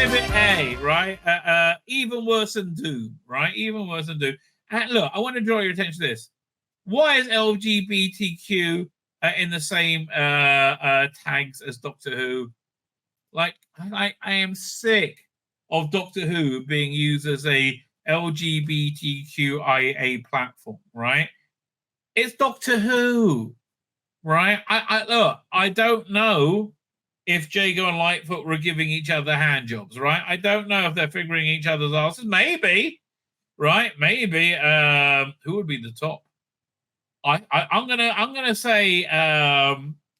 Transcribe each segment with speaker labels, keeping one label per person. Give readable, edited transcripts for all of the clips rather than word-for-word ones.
Speaker 1: Exhibit A, right? Even worse than Doom, right? Even worse than Doom. And look, I want to draw your attention to this. Why is LGBTQ in the same tags as Doctor Who? Like, I am sick of Doctor Who being used as a LGBTQIA platform, right? It's Doctor Who, right? Look, I don't know if Jago and Lightfoot were giving each other hand jobs, right? I don't know if they're figuring each other's asses. Maybe, right? Maybe. Who would be the top? I'm gonna say a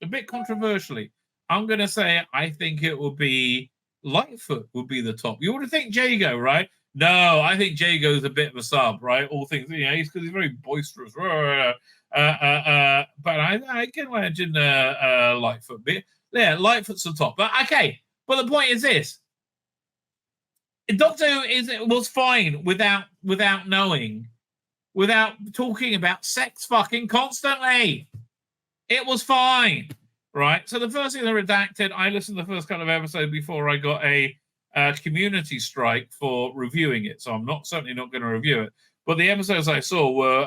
Speaker 1: bit controversially. I'm gonna say I think it will be Lightfoot would be the top. You would think Jago, right? No, I think Jago's a bit of a sub, right? All things, he's because he's very boisterous. But I can imagine Lightfoot. Yeah, Lightfoot's the top. But okay, but the point is this: Doctor Who was fine without knowing, without talking about sex fucking constantly. It was fine, right? So the first thing they redacted, I listened to the first couple of episodes before I got a community strike for reviewing it, so I'm certainly not going to review it. But the episodes I saw were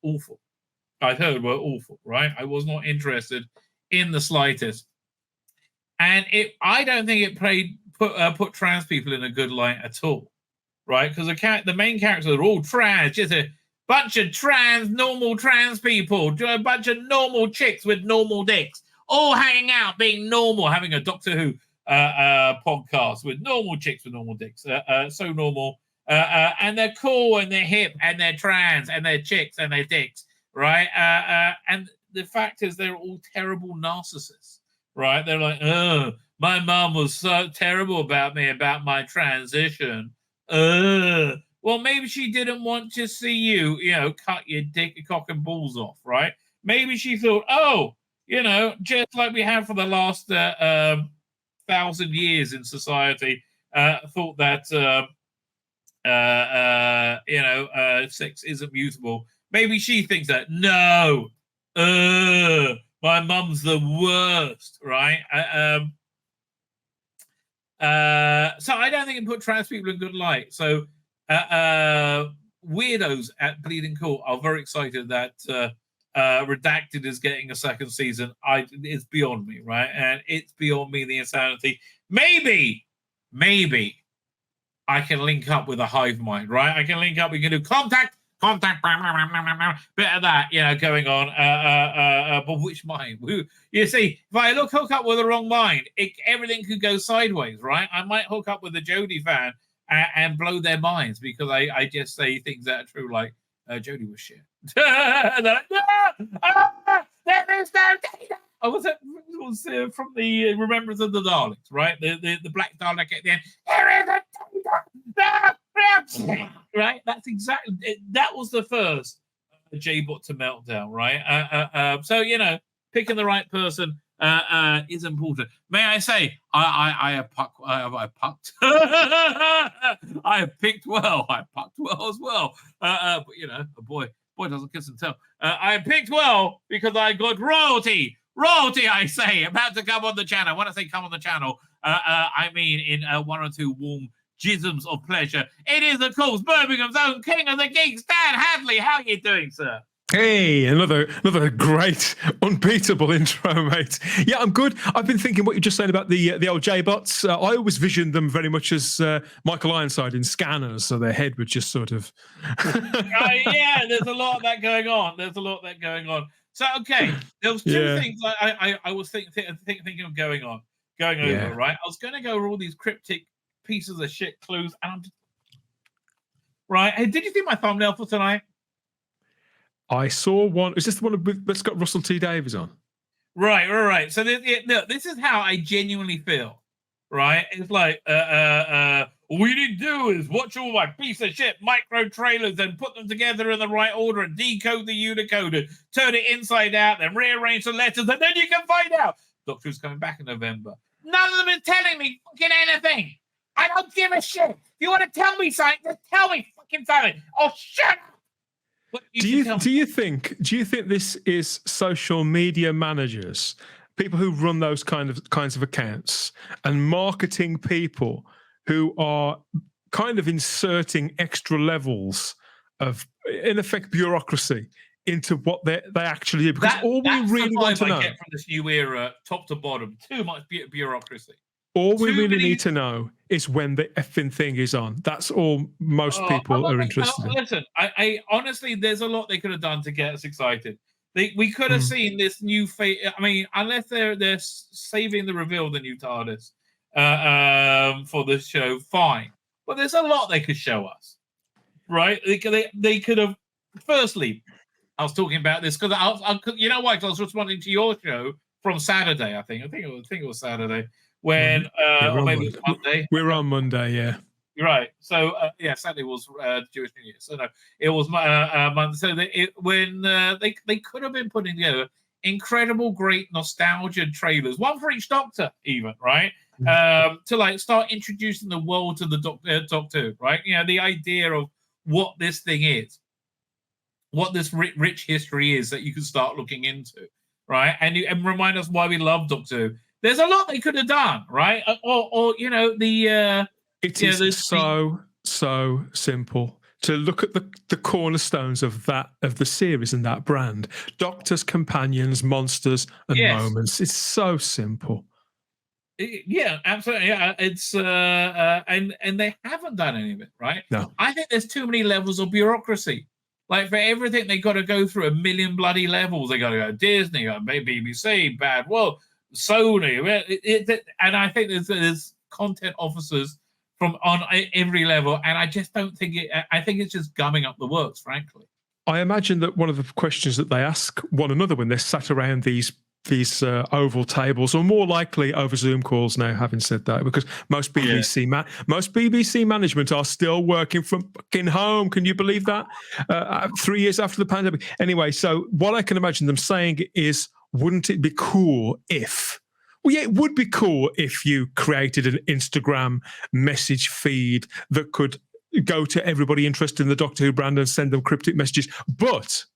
Speaker 1: awful. I heard were awful, right? I was not interested in the slightest, and I don't think it put trans people in a good light at all, right? Because the main characters are all trans, just a bunch of normal trans people, a bunch of normal chicks with normal dicks, all hanging out, being normal, having a Doctor Who podcast with normal chicks with normal dicks, so normal, and they're cool and they're hip and they're trans and they're chicks and they're dicks, right? And the fact is they're all terrible narcissists, right? They're like, oh, my mom was so terrible about me, about my transition. Well, maybe she didn't want to see you, cut your dick, cock and balls off, right? Maybe she thought, just like we have for the last 1,000 years in society, thought that, sex isn't mutable. Maybe she thinks that, no, my mum's the worst, right? So I don't think it put trans people in good light. So weirdos at Bleeding Cool are very excited that Redacted is getting a second season. It's beyond me, right? And it's beyond me, the insanity. Maybe I can link up with a hive mind, right? I can link up. We can do contact, bit of that, going on. But which mind? You see, if I hook up with the wrong mind, everything could go sideways, right? I might hook up with a Jodie fan and blow their minds because I just say things that are true, like Jodie was shit. They're like, there is no data. Oh, was it was from the Remembrance of the Daleks, right? The Black Dalek at the end. There is a data. Right? That's exactly that was the first J-Bot to meltdown, right? So picking the right person is important. May I say, I have pucked. I have picked well. I pucked well as well. But a boy doesn't kiss and tell. I picked well because I got royalty. Royalty, I say, about to come on the channel. When I say come on the channel, I mean in one or two warm jisms of pleasure. It is, of course, Birmingham's own King of the Geeks, Dan Hadley. How are you doing, sir?
Speaker 2: Hey, another great, unbeatable intro, mate. Yeah, I'm good. I've been thinking what you're just saying about the old J-bots. I always visioned them very much as Michael Ironside in Scanners, so their head would just sort of...
Speaker 1: yeah, there's a lot of that going on. So, okay, there was two things I was thinking of going over, right? I was going to go over all these cryptic pieces of shit clues, and I'm just... Right, hey, did you see my thumbnail for tonight?
Speaker 2: I saw one. Is this the one that's got Russell T Davies on?
Speaker 1: Right. So this is how I genuinely feel, right? It's like, all you need to do is watch all my piece of shit micro trailers and put them together in the right order and decode the Unicode, turn it inside out, then rearrange the letters, and then you can find out Doctor Who's coming back in November. None of them are telling me fucking anything. I don't give a shit. If you want to tell me something, just tell me fucking something. Oh, shut up.
Speaker 2: Do you think this is social media managers people who run those kinds of accounts and marketing people who are kind of inserting extra levels of, in effect, bureaucracy into what they actually do. Because all we really want to know,
Speaker 1: get from this new era, top to bottom, too much bureaucracy.
Speaker 2: All we really need to know is when the effing thing is on. That's all most people are interested in.
Speaker 1: Listen, I honestly, there's a lot they could have done to get us excited. We could have seen this new fate. I mean, unless they're saving the reveal of the new TARDIS for this show, fine. But there's a lot they could show us, right? They could have. Firstly, I was talking about this because you know why? Because I was responding to your show from Saturday. I think it was Saturday. When or maybe it was Monday.
Speaker 2: We're on Monday, yeah.
Speaker 1: Right. So Saturday was Jewish New Year. So no, it was Monday. So they could have been putting together incredible, great nostalgia trailers, one for each Doctor, even right, to like start introducing the world to the Doctor, right? You know, the idea of what this thing is, what this rich history is that you can start looking into, right? And remind us why we love Doctor Who. There's a lot they could have done, right? Or you know,
Speaker 2: it is so simple to look at the cornerstones of the series and that brand: Doctors, Companions, Monsters, and Moments. It's so simple.
Speaker 1: Yeah, absolutely. Yeah, it's and they haven't done any of it, right?
Speaker 2: No,
Speaker 1: I think there's too many levels of bureaucracy. Like for everything, they got to go through a million bloody levels. They got to go Disney, BBC, Bad World, Sony, and I think there's content officers on every level, and I just don't think it. I think it's just gumming up the works, frankly.
Speaker 2: I imagine that one of the questions that they ask one another when they're sat around these oval tables, or more likely over Zoom calls now, having said that, because most BBC management are still working from fucking home. Can you believe that? 3 years after the pandemic. Anyway, so what I can imagine them saying is, wouldn't it be cool if... Well, yeah, it would be cool if you created an Instagram message feed that could go to everybody interested in the Doctor Who brand and send them cryptic messages. But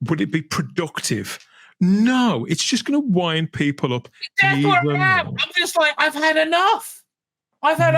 Speaker 2: would it be productive? No, it's just going to wind people up.
Speaker 1: That's what I'm just like, I've had enough. I've had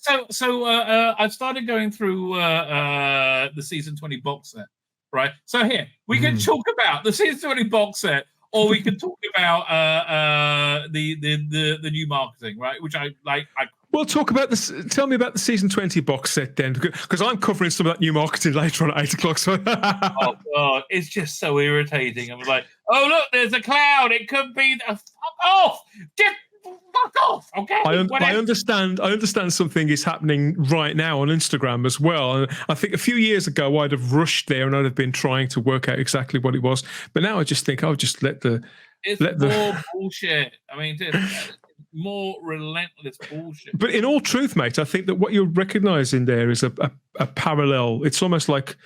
Speaker 1: I've started going through the season 20 box set, right? So here we can talk about the season 20 box set, or we can talk about the new marketing, right? Which I like.
Speaker 2: We'll talk about this. Tell me about the season 20 box set then, because I'm covering some of that new marketing later on at 8 o'clock. So
Speaker 1: oh God, it's just so irritating. I'm like, oh look, there's a cloud. It could be fuck off. Just fuck off. Okay.
Speaker 2: I understand. I understand something is happening right now on Instagram as well. And I think a few years ago I'd have rushed there and I'd have been trying to work out exactly what it was. But now I just think I'll just let the
Speaker 1: more bullshit. I mean, more relentless bullshit.
Speaker 2: But in all truth, mate, I think that what you're recognizing there is a parallel. It's almost like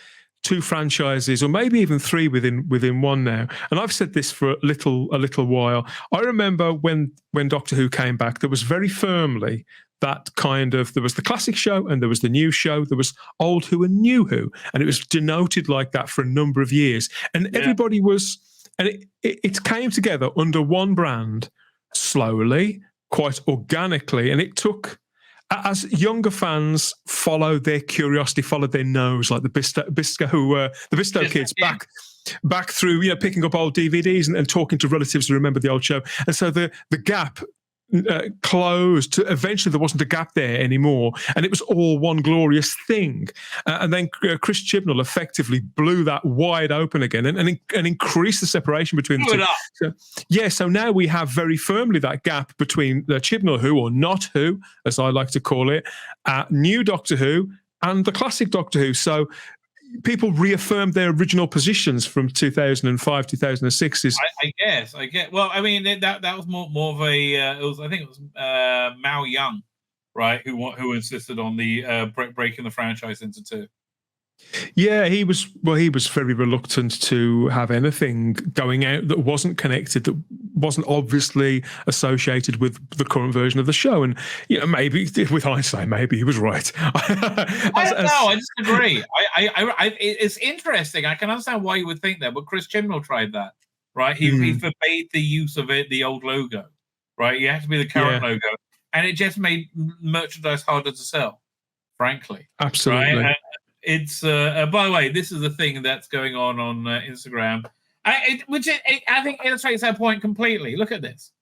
Speaker 2: two franchises, or maybe even three within one now. And I've said this for a little while. I remember when Doctor Who came back, there was very firmly that kind of, there was the classic show and there was the new show. There was old Who and new Who, and it was denoted like that for a number of years. And everybody was, and it came together under one brand slowly, quite organically, and it took, as younger fans followed their curiosity, followed their nose, like the Bisto kids back through, picking up old DVDs and talking to relatives who remember the old show, and so the gap closed. Eventually there wasn't a gap there anymore, and it was all one glorious thing. And then Chris Chibnall effectively blew that wide open again and increased the separation between the two. So now we have very firmly that gap between the Chibnall Who, or not Who, as I like to call it, new Doctor Who and the classic Doctor Who. So people reaffirmed their original positions from 2005, 2006.
Speaker 1: I guess. Well, I mean, that was more of a. I think it was Mao Young, right? Who insisted on the breaking the franchise into two.
Speaker 2: Yeah, he was very reluctant to have anything going out that wasn't connected, that wasn't obviously associated with the current version of the show. And maybe with hindsight, maybe he was right.
Speaker 1: I don't know. I disagree. It's interesting. I can understand why you would think that, but Chris Chibnall tried that, right? He forbade the use of the old logo, right? You have to be the current logo, and it just made merchandise harder to sell, frankly.
Speaker 2: Absolutely.
Speaker 1: Right? It's by the way, this is a thing that's going on Instagram, which I think illustrates our point completely. Look at this.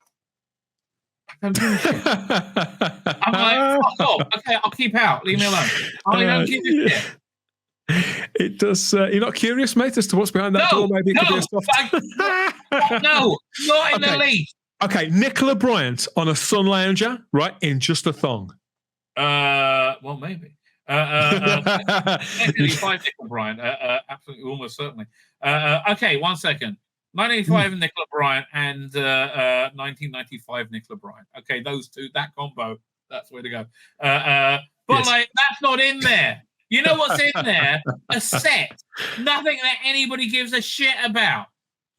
Speaker 1: I'm doing shit. I'm like, fuck off. Okay, I'll keep out. Leave me alone. I don't give a shit.
Speaker 2: It does. You're not curious, mate, as to what's behind that door? Maybe it could be a soft.
Speaker 1: No, not in the least.
Speaker 2: Okay, Nicola Bryant on a sun lounger, right, in just a thong.
Speaker 1: Well, maybe. Definitely 5 Nicola Bryant. Absolutely, almost certainly. Okay, 1 second. 1985 Nicola Bryant and 1995 Nicola Bryant. Okay, those two, that combo, that's where to go. But like, that's not in there. You know what's in there? A set. Nothing that anybody gives a shit about.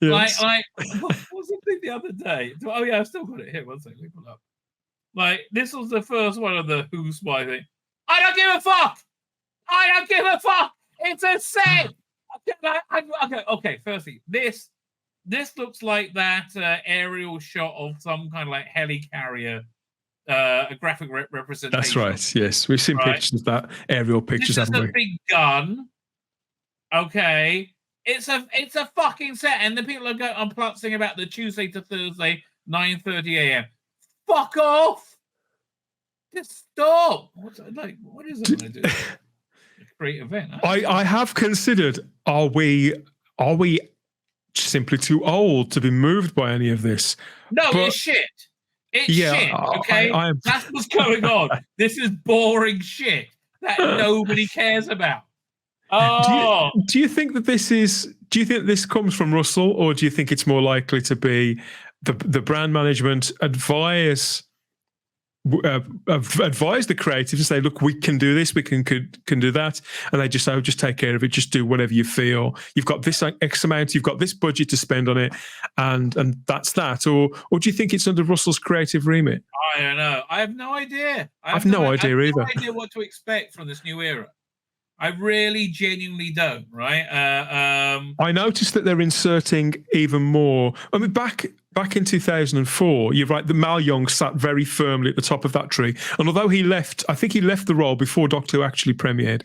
Speaker 1: Yes. Like, what was the thing the other day? Oh yeah, I've still got it here. 1 second, let me pull up. Like, this was the first one of the Who Spy thing. I don't give a fuck. I don't give a fuck. It's a set. Okay. Firstly, this looks like that aerial shot of some kind of like helicarrier, a graphic representation.
Speaker 2: That's right. Yes, we've seen pictures of that aerial pictures.
Speaker 1: This is a big gun. Okay, it's a fucking set, and the people are unplutzing about the Tuesday to Thursday 9:30 a.m. Fuck off. Just stop. What is it going to do? A great event.
Speaker 2: I have considered, are we simply too old to be moved by any of this?
Speaker 1: No, it's shit. It's shit, okay? That's what's going on. This is boring shit that nobody cares about. Oh.
Speaker 2: Do you think that this comes from Russell, or do you think it's more likely to be the brand management advise the creative to say, look, we can do this, we can do that, and they just say, just take care of it, just do whatever you feel. You've got this X amount, you've got this budget to spend on it, and that's that. Or do you think it's under Russell's creative remit?
Speaker 1: I don't know. I have no idea.
Speaker 2: I have no idea either.
Speaker 1: No idea what to expect from this new era. I really genuinely don't, right?
Speaker 2: I noticed that they're inserting even more. I mean, back in 2004, you're right, the Mal Young sat very firmly at the top of that tree. And although I think he left the role before Doctor Who actually premiered,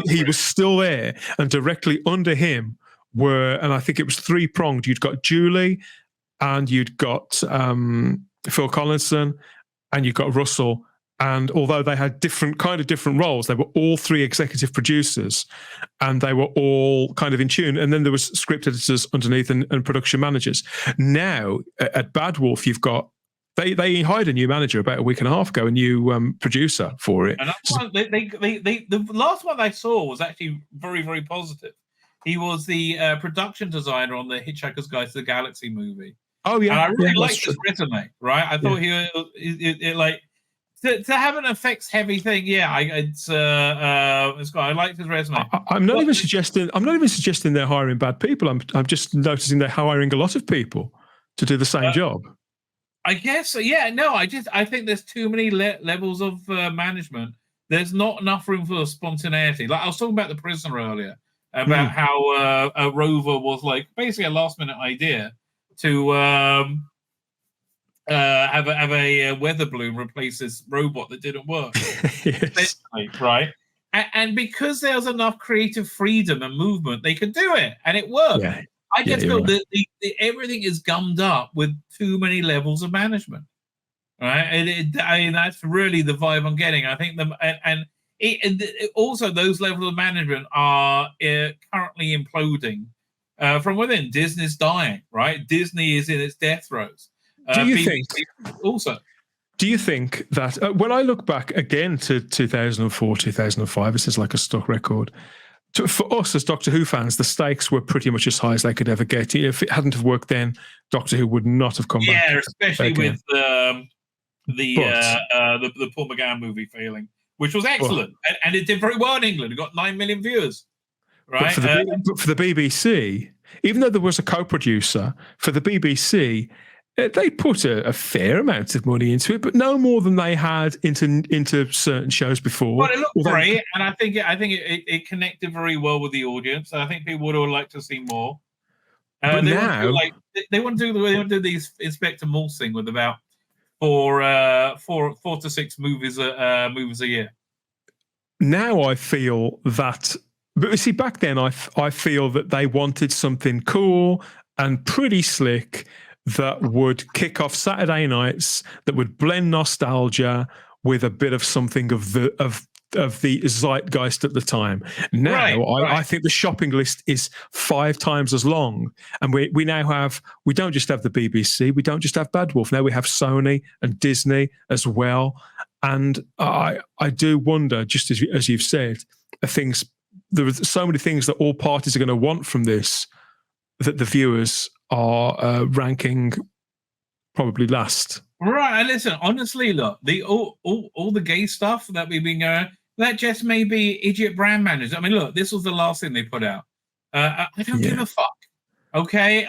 Speaker 2: he was still there. And directly under him and I think it was three-pronged. You'd got Julie, and you'd got Phil Collinson, and you'd got Russell. And although they had different roles, they were all three executive producers, and they were all kind of in tune. And then there was script editors underneath and production managers. Now at Bad Wolf, you've got they hired a new manager about a week and a half ago, a new producer for it.
Speaker 1: And that's one, the last one I saw was actually very, very positive. He was the production designer on the Hitchhiker's Guide to the Galaxy movie.
Speaker 2: Oh yeah,
Speaker 1: and I really liked his resume. Right, I thought it like. To have an effects heavy thing, it's I liked his resume.
Speaker 2: I'm not even suggesting they're hiring bad people. I'm just noticing they're hiring a lot of people to do the same job.
Speaker 1: I guess, I think there's too many levels of management. There's not enough room for spontaneity. Like I was talking about The Prisoner earlier, about how Rover was like basically a last minute idea to. Have a weather balloon replace this robot that didn't work.
Speaker 2: Yes.
Speaker 1: Right? And because there was enough creative freedom and movement, they could do it, and it worked. Yeah. I just feel that everything is gummed up with too many levels of management. Right? I mean, that's really the vibe I'm getting. I think also those levels of management are currently imploding from within. Disney's dying, right? Disney is in its death throes. Do you
Speaker 2: think that when I look back again to 2004, 2005, this is like a stock record. For us as Doctor Who fans, the stakes were pretty much as high as they could ever get. If it hadn't have worked then, Doctor Who would not have come back.
Speaker 1: Yeah, especially with the Paul McGann movie failing, which was excellent, and it did very well in England. It got 9 million viewers. Right.
Speaker 2: But for the BBC, even though there was a co-producer for the BBC. They put a fair amount of money into it, but no more than they had into certain shows before.
Speaker 1: Well, it looked great, and I think it connected very well with the audience. I think people would all like to see more.
Speaker 2: But
Speaker 1: they
Speaker 2: now,
Speaker 1: want to do, they want to do these Inspector Morse thing with about four to six movies a year.
Speaker 2: now I feel that, but you see, back then I feel that they wanted something cool and pretty slick that would kick off Saturday nights, that would blend nostalgia with a bit of something of the zeitgeist at the time. Now, I think the shopping list is 5 times as long, and we now have, we don't just have the BBC, we don't just have Bad Wolf. Now we have Sony and Disney as well, and I do wonder, just as you've said, there are so many things that all parties are going to want from this that the viewers are ranking probably last.
Speaker 1: Right, and listen, honestly, look, all the gay stuff that we've been going, that just may be idiot brand managers. I mean, look, this was the last thing they put out. I don't give a fuck. Okay,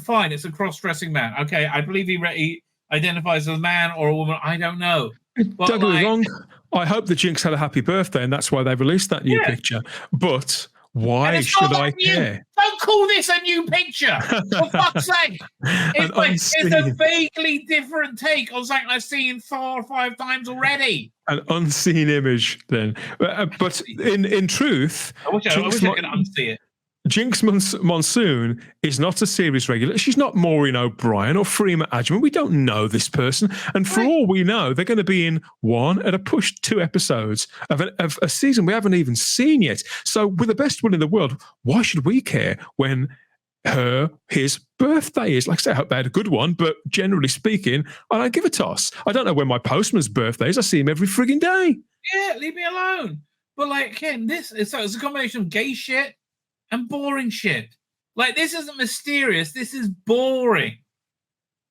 Speaker 1: fine, it's a cross-dressing man. Okay, I believe he identifies as a man or a woman. I don't know. But
Speaker 2: don't get me wrong. I hope the Jinx had a happy birthday, and that's why they released that new picture. But why should I care?
Speaker 1: Don't call this a new picture, for fuck's sake! It's a vaguely different take on something I've seen 4 or 5 times already.
Speaker 2: An unseen image, then. But in truth,
Speaker 1: I wish I could unsee it.
Speaker 2: Jinx Monsoon is not a series regular. She's not Maureen O'Brien or Freema Agyeman. We don't know this person. And for all we know, they're going to be in 1 at a push 2 episodes of a season we haven't even seen yet. So with the best one in the world, why should we care when his birthday is? Like I say, I hope they had a good one, but generally speaking, I don't give a toss. I don't know when my postman's birthday is. I see him every frigging day.
Speaker 1: Yeah, leave me alone. But again, it's a combination of gay shit and boring shit. This isn't mysterious. This is boring.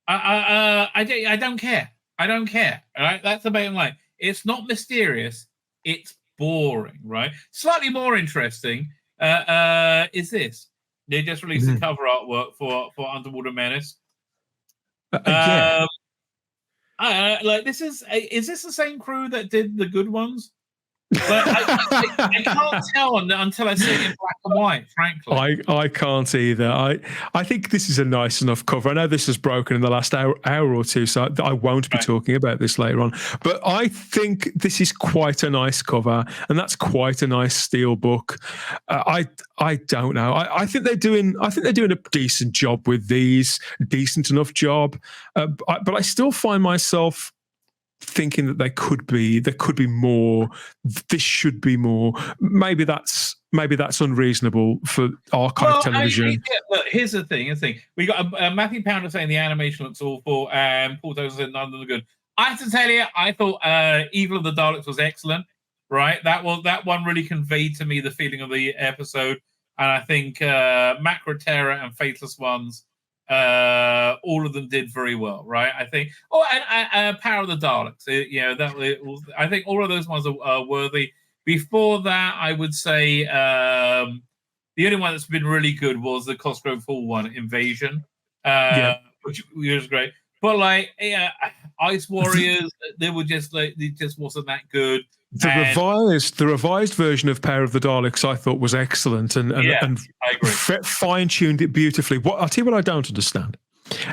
Speaker 1: I don't care. I don't care. All right, that's the bottom line. It's not mysterious. It's boring. Right. Slightly more interesting is this. They just released the cover artwork for Underwater Menace.
Speaker 2: Yeah.
Speaker 1: This is this the same crew that did the good ones? But I can't tell until I see it in black and white, frankly.
Speaker 2: I can't either. I think this is a nice enough cover. I know this has broken in the last hour or two, so I won't be talking about this later on. But I think this is quite a nice cover, and that's quite a nice steel book. I don't know. I think they're doing a decent job with these, decent enough job. But I still find myself thinking that there could be more. This should be more. Maybe that's unreasonable for archive television.
Speaker 1: Look, here's the thing. We got Matthew Pounder saying the animation looks awful, and Paul Tozer said none of the good. I have to tell you, I thought Evil of the Daleks was excellent. Right, that one really conveyed to me the feeling of the episode, and I think Macro Terror and Faithless Ones, all of them did very well, right? I think. Oh, and Power of the Daleks. I think all of those ones are worthy. Before that, I would say the only one that's been really good was the Cosgrove Hall one, Invasion, which was great. But Ice Warriors, it just wasn't that good.
Speaker 2: The revised version of Power of the Daleks I thought was excellent and fine-tuned it beautifully. I'll tell you what I don't understand.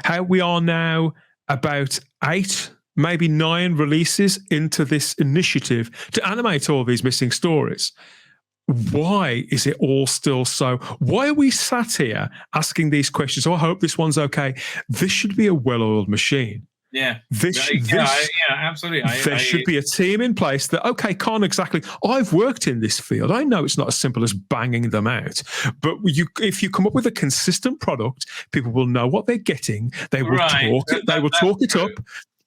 Speaker 2: How we are now about 8, maybe 9 releases into this initiative to animate all these missing stories. Why is it all still so? Why are we sat here asking these questions? Oh, I hope this one's okay. This should be a well-oiled machine.
Speaker 1: Yeah, absolutely.
Speaker 2: There should be a team in place that, can't exactly. I've worked in this field. I know it's not as simple as banging them out, but if you come up with a consistent product, people will know what they're getting. They will talk it. They will talk it up.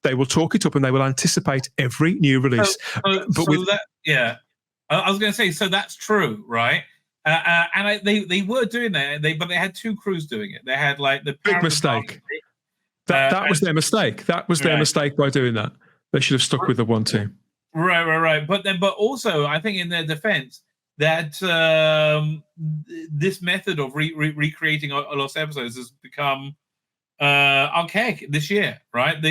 Speaker 2: They will talk it up, and they will anticipate every new release.
Speaker 1: I was going to say, so that's true, right? And they were doing that. But they had 2 crews doing it. They had the
Speaker 2: big mistake. That was their mistake. That was their mistake by doing that. They should have stuck with the one team.
Speaker 1: Right. But also, I think in their defense, that this method of recreating lost episodes has become archaic this year, right?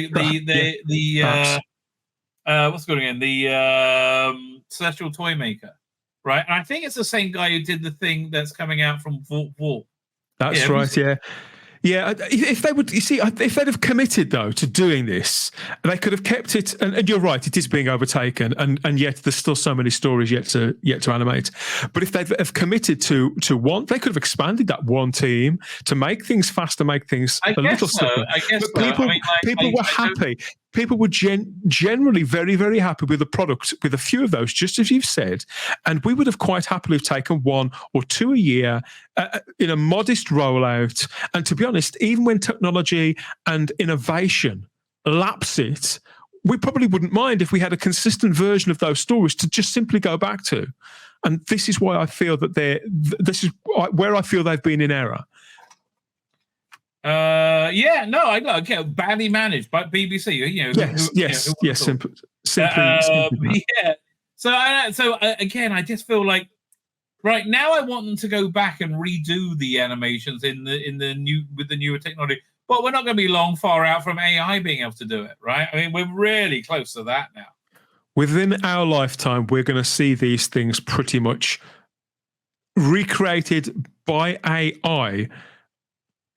Speaker 1: What's going on? The Celestial Toy Maker, right? And I think it's the same guy who did the thing that's coming out from Vault.
Speaker 2: That's right. Yeah. Yeah, if they would, you see, if they'd have committed though to doing this, they could have kept it. And you're right, it is being overtaken, and yet there's still so many stories yet to animate. But if they'd have committed to one, they could have expanded that one team to make things faster, make things a little simpler.
Speaker 1: I guess
Speaker 2: but people, people were happy. People were generally very, very happy with the product, with a few of those, just as you've said. And we would have quite happily taken 1 or 2 a year in a modest rollout. And to be honest, even when technology and innovation lapse it, we probably wouldn't mind if we had a consistent version of those stories to just simply go back to. And this is why I feel that this is where I feel they've been in error.
Speaker 1: Okay, badly managed by BBC.
Speaker 2: Simply.
Speaker 1: So again, I just feel like right now I want them to go back and redo the animations with the newer technology. But we're not going to be long far out from AI being able to do it, right? I mean, we're really close to that now.
Speaker 2: Within our lifetime, we're going to see these things pretty much recreated by AI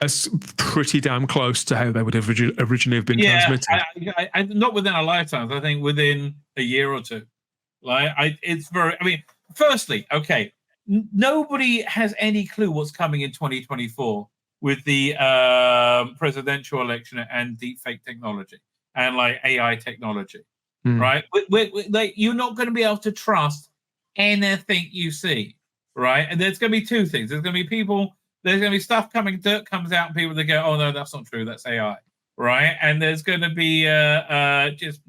Speaker 2: as pretty damn close to how they would have originally have been transmitted.
Speaker 1: Not within our lifetimes. I think within a year or two. Firstly, okay, nobody has any clue what's coming in 2024 with the presidential election and deepfake technology and like AI technology, right? You're not going to be able to trust anything you see, right? And there's going to be two things. There's going to be people. There's going to be stuff dirt comes out, and people that go, "Oh no, that's not true. That's AI," right? And there's going to be just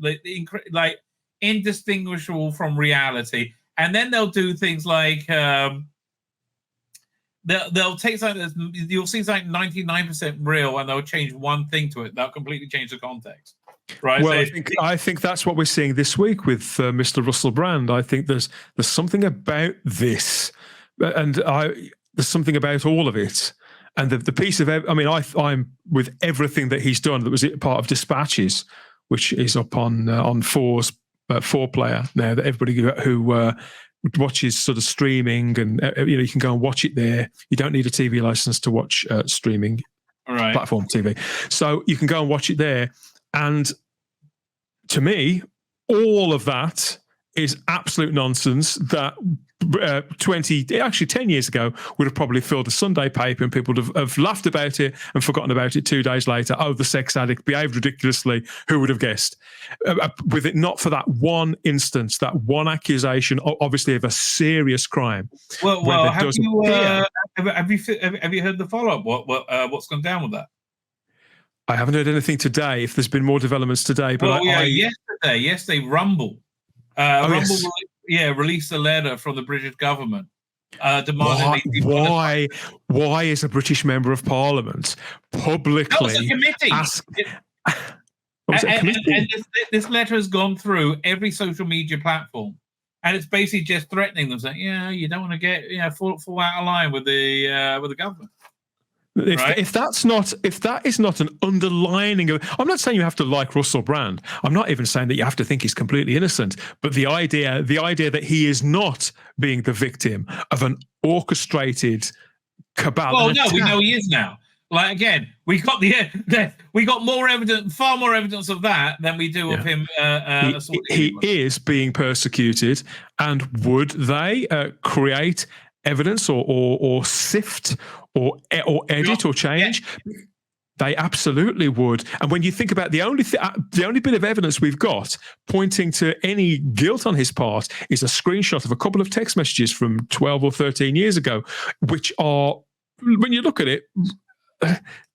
Speaker 1: like indistinguishable from reality. And then they'll do things like they'll take something that's, you'll see something 99% real, and they'll change one thing to it. They'll completely change the context, right?
Speaker 2: Well, I think that's what we're seeing this week with Mr. Russell Brand. I think there's something about this, and there's something about all of it. And the piece of, I'm with everything that he's done that was part of Dispatches, which is up on 4's 4-player now, that everybody who watches sort of streaming and you can go and watch it there. You don't need a TV license to watch streaming platform TV, so you can go and watch it there. And to me, all of that is absolute nonsense that 10 years ago would have probably filled a Sunday paper, and people would have laughed about it and forgotten about it 2 days later. Oh, the sex addict behaved ridiculously. Who would have guessed? With it not for that one instance, that one accusation, obviously of a serious crime.
Speaker 1: Well, have you heard the follow-up? What's gone down with that?
Speaker 2: I haven't heard anything today. If there's been more developments today, but
Speaker 1: yesterday, Rumble. Released a letter from the British government demanding.
Speaker 2: Why is a British member of Parliament publicly
Speaker 1: this letter has gone through every social media platform, and it's basically just threatening them, saying, you don't want to get fall out of line with the government.
Speaker 2: If that is not an underlining of, I'm not saying you have to like Russell Brand. I'm not even saying that you have to think he's completely innocent. But the idea that he is not being the victim of an orchestrated cabal.
Speaker 1: Well, no, we know he is now. Like again, we got far more evidence of that than we do of him.
Speaker 2: He is being persecuted, and would they create evidence or sift or edit or change? They absolutely would. And when you think about the only bit of evidence we've got pointing to any guilt on his part is a screenshot of a couple of text messages from 12 or 13 years ago, which are, when you look at it,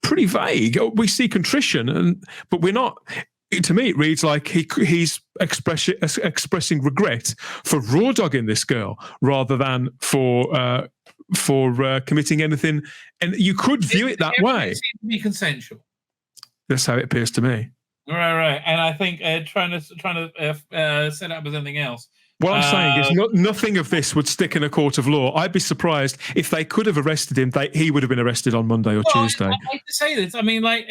Speaker 2: pretty vague. We see contrition, but we're not. To me, it reads like he's expressing regret for raw dogging this girl rather than for committing anything. And you could view it that way.
Speaker 1: It seems to be consensual.
Speaker 2: That's how it appears to me.
Speaker 1: Right. And I think trying to set up as anything else.
Speaker 2: What I'm saying is nothing of this would stick in a court of law. I'd be surprised if they could have arrested him. He would have been arrested on Monday or Tuesday.
Speaker 1: I hate to say this. I mean, like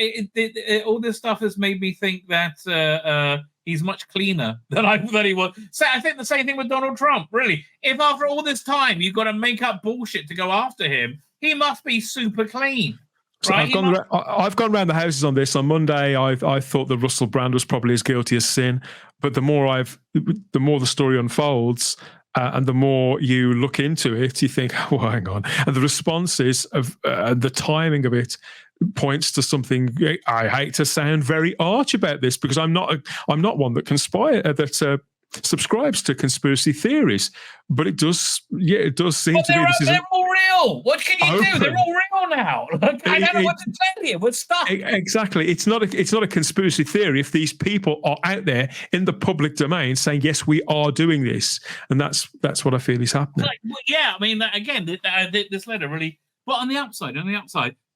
Speaker 1: all this stuff has made me think that he's much cleaner than he was. So I think the same thing with Donald Trump. Really, if after all this time you've got to make up bullshit to go after him, he must be super clean.
Speaker 2: So
Speaker 1: right?
Speaker 2: I've gone around the houses on this. On Monday, I thought that Russell Brand was probably as guilty as sin, but the more the story unfolds, and the more you look into it, you think, oh, hang on. And the responses of the timing of it points to something. I hate to sound very arch about this because I'm not one that subscribes to conspiracy theories, but it does seem to be.
Speaker 1: They're all real. What can you do? They're all real now. I don't know what to tell you. We're stuck.
Speaker 2: Exactly. It's not a conspiracy theory if these people are out there in the public domain saying, yes, we are doing this, and that's what I feel is happening.
Speaker 1: I mean, again, this letter really. But on the upside,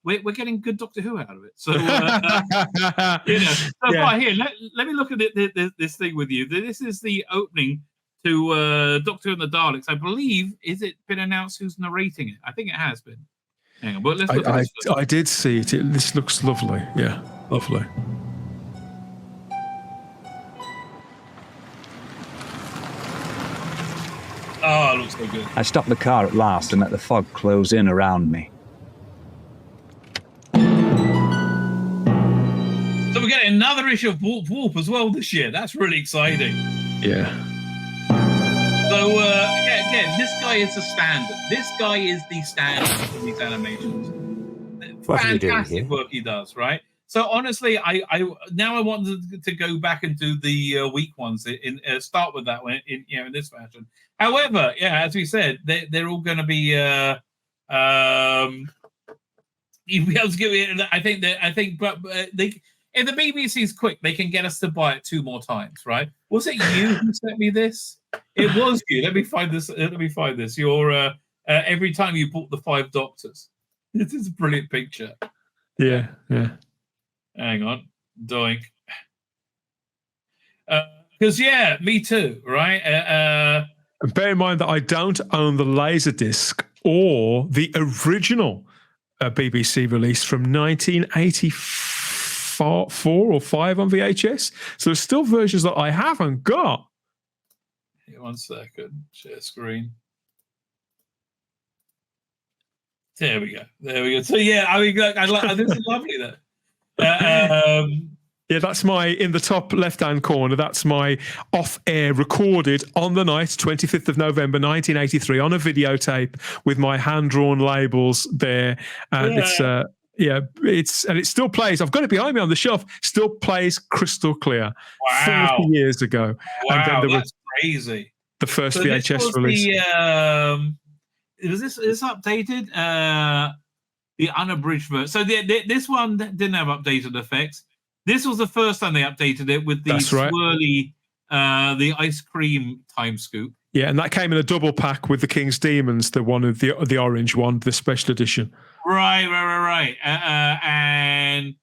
Speaker 1: we're getting good Doctor Who out of it. So, right here, let me look at this thing with you. This is the opening to Doctor Who and the Daleks. I believe, is it been announced who's narrating it? I think it has been. Hang on, but let's look at this first.
Speaker 2: I did see it. This looks lovely. Yeah, lovely.
Speaker 1: Oh, it looks so good.
Speaker 3: I stopped the car at last and let the fog close in around me.
Speaker 1: So we're getting another issue of Warp as well this year. That's really exciting.
Speaker 2: Yeah.
Speaker 1: So again, this guy is the standard. This guy is the standard for these animations. Fantastic work he does, right? So honestly, I want to go back and do the weak ones. Start with that one in this fashion. However, as we said, they're all going to be. You'll be able to give it. I think, but they. If the BBC's quick, they can get us to buy it 2 more times, right? Was it you who sent me this? It was you. Let me find this. Your every time you bought the 5 Doctors. This is a brilliant picture.
Speaker 2: Yeah.
Speaker 1: Hang on, doink. Because me too, right?
Speaker 2: And bear in mind that I don't own the Laserdisc or the original BBC release from 1984 or 5 on VHS. So there's still versions that I haven't got.
Speaker 1: Here, 1 second. Share screen. There we go. So I mean, this is lovely.
Speaker 2: Yeah, that's my, in the top left-hand corner, that's my off-air recorded on the night, 25th of November, 1983, on a videotape with my hand-drawn labels there. And it still plays. I've got it behind me on the shelf. Still plays crystal clear.
Speaker 1: Wow.
Speaker 2: 40 years ago.
Speaker 1: Wow,
Speaker 2: and then there
Speaker 1: that's crazy.
Speaker 2: The first VHS release.
Speaker 1: Was this updated? The unabridged version. So this one didn't have updated effects. This was the first time they updated it with the swirly, the ice cream time scoop.
Speaker 2: Yeah, and that came in a double pack with the King's Demons, the one of the orange one, the special edition.
Speaker 1: Right. And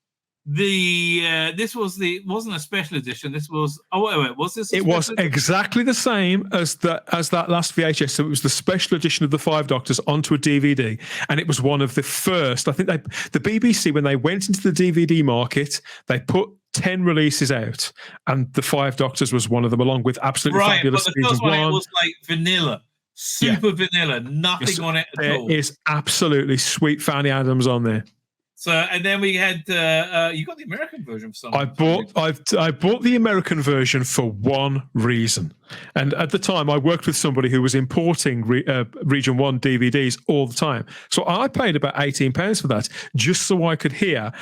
Speaker 1: this wasn't a special edition. This was was this?
Speaker 2: It was exactly the same as that last VHS. So it was the special edition of the 5 Doctors onto a DVD, and it was one of the first. I think the BBC, when they went into the DVD market, they put 10 releases out, and the 5 Doctors was one of them, along with absolutely fabulous.
Speaker 1: But the first one, it was like vanilla. Super vanilla, nothing on it at all.
Speaker 2: There is absolutely sweet Fanny Adams on there.
Speaker 1: So, and then we had you got the American version for some.
Speaker 2: I bought the American version for one reason, and at the time I worked with somebody who was importing Region 1 DVDs all the time. So I paid about £18 for that, just so I could hear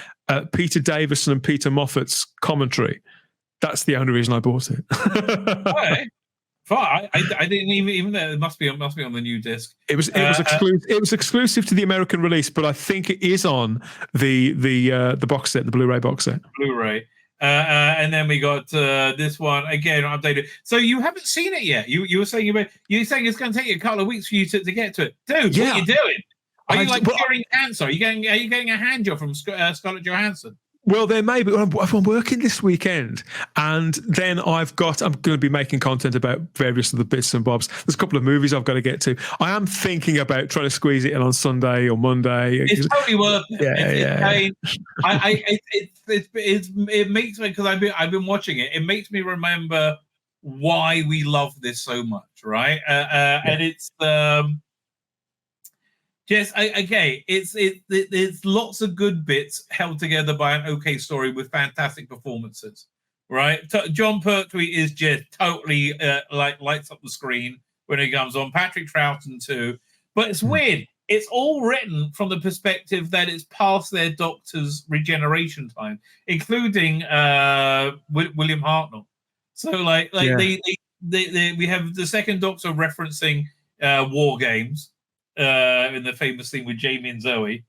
Speaker 2: Peter Davison and Peter Moffat's commentary. That's the only reason I bought it.
Speaker 1: Okay. I didn't even know. It must be on the new disc.
Speaker 2: It was exclusive. It was exclusive to the American release, but I think it is on the box set, the Blu-ray box set.
Speaker 1: Blu-ray, and then we got this one again updated. So you haven't seen it yet. You were saying it's going to take you a couple of weeks for you to get to it, dude. Yeah. What are you doing? Are you curing cancer? Are you getting a hand job from Scarlett Johansson?
Speaker 2: Well, there may be. I'm working this weekend, and then I'm going to be making content about various other bits and bobs. There's a couple of movies I've got to get to. I am thinking about trying to squeeze it in on Sunday or Monday.
Speaker 1: It's totally worth it. It makes me, because I've been watching it. It makes me remember why we love this so much, right? And it's. Yes, okay. It's lots of good bits held together by an okay story with fantastic performances, right? John Pertwee is just totally lights up the screen when he comes on. Patrick Troughton too, but it's weird. It's all written from the perspective that it's past their doctor's regeneration time, including William Hartnell. So we have the second Doctor referencing War Games. In the famous scene with Jamie and Zoe,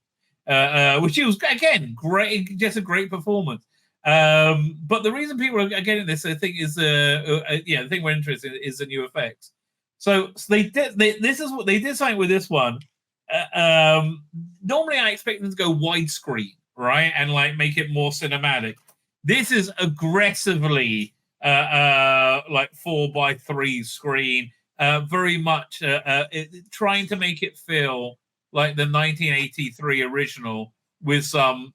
Speaker 1: which was again great, just a great performance. But the reason people are getting this, I think, is the thing we're interested in is the new effects. So they did. This is what they did something with this one. Normally, I expect them to go widescreen, right, and like make it more cinematic. This is aggressively like 4:3 screen. Very much trying to make it feel like the 1983 original with some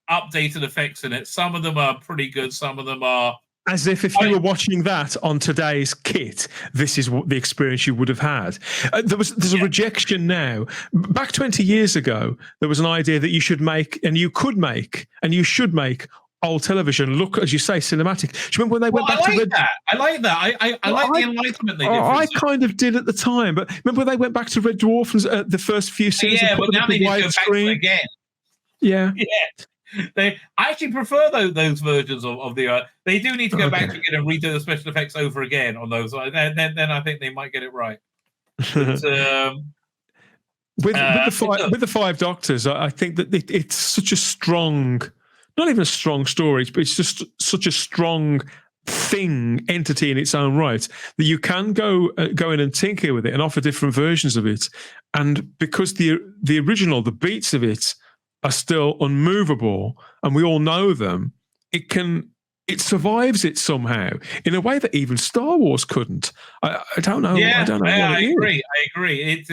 Speaker 1: updated effects in it. Some of them are pretty good. Some of them are
Speaker 2: as if you were watching that on today's kit, this is what the experience you would have had. There's a rejection now. Back 20 years ago, there was an idea that you should make, and you could make, and you should make old television look, as you say, cinematic. Do you remember when they went back to Red?
Speaker 1: I like that. I like the Enlightenment they did.
Speaker 2: I kind of did at the time, but remember when they went back to Red Dwarf and the first few seasons?
Speaker 1: Yeah, but now they just go back to it again.
Speaker 2: Yeah.
Speaker 1: I actually prefer those versions of the. They do need to go back to it and redo the special effects over again on those. Then I think they might get it right. But,
Speaker 2: with the Five Doctors, I think that it's such a strong. Not even a strong story, but it's just such a strong entity in its own right, that you can go in and tinker with it and offer different versions of it. And because the original, the beats of it are still unmovable, and we all know them, it survives it somehow in a way that even Star Wars couldn't. I don't know.
Speaker 1: Yeah,
Speaker 2: I don't know.
Speaker 1: I agree.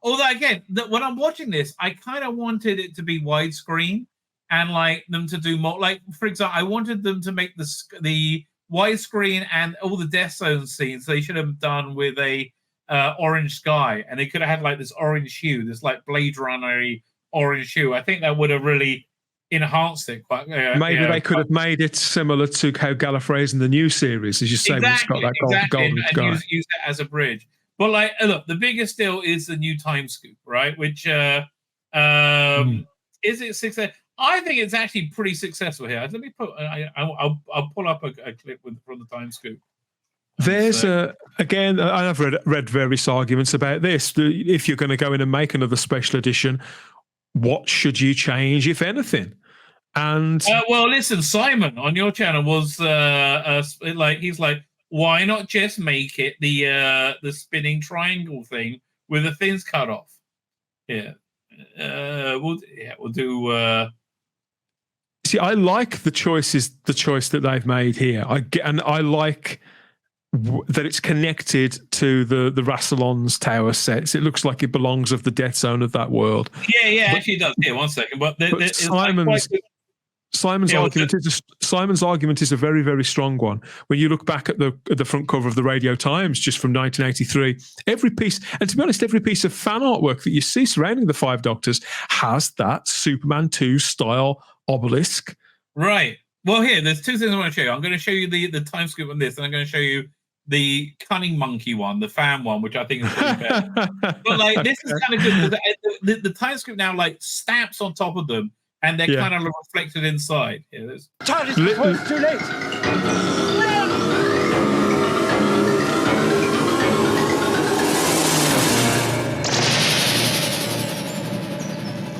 Speaker 1: Although again, when I'm watching this, I kind of wanted it to be widescreen. And like them to do more, like for example, I wanted them to make the widescreen and all the Death Zone scenes. They should have done with a orange sky, and they could have had like this orange hue, this like Blade Runner-y orange hue. I think that would have really enhanced it quite.
Speaker 2: Maybe they could have made it similar to how Gallifrey's in the new series, as you say, it's got that golden sky.
Speaker 1: And use that as a bridge. But like, look, the biggest deal is the new time scoop, right? Which is it success? I think it's actually pretty successful here. Let me put. I'll pull up a clip from the time scoop.
Speaker 2: There's again. I've read various arguments about this. If you're going to go in and make another special edition, what should you change, if anything? And
Speaker 1: well, listen, Simon on your channel was he's like, why not just make it the spinning triangle thing with the things cut off? Yeah, we'll do.
Speaker 2: See, I like the choice that they've made here. I like that it's connected to the Rassilon's tower sets. It looks like it belongs of the Death Zone of that world.
Speaker 1: Yeah, actually it does. Yeah, 1 second. But
Speaker 2: Simon's argument is a very, very strong one. When you look back at the front cover of the Radio Times, just from 1983, every piece, and to be honest, every piece of fan artwork that you see surrounding the Five Doctors has that Superman 2 style obelisk.
Speaker 1: Right. Well, here, there's two things I want to show you. I'm going to show you the time scoop on this, and I'm going to show you the Cunning Monkey one, the fan one, which I think is pretty better. But like, this is kind of good because the time scoop now like stamps on top of them, and they're kind of reflected inside. Here, there's
Speaker 4: too late.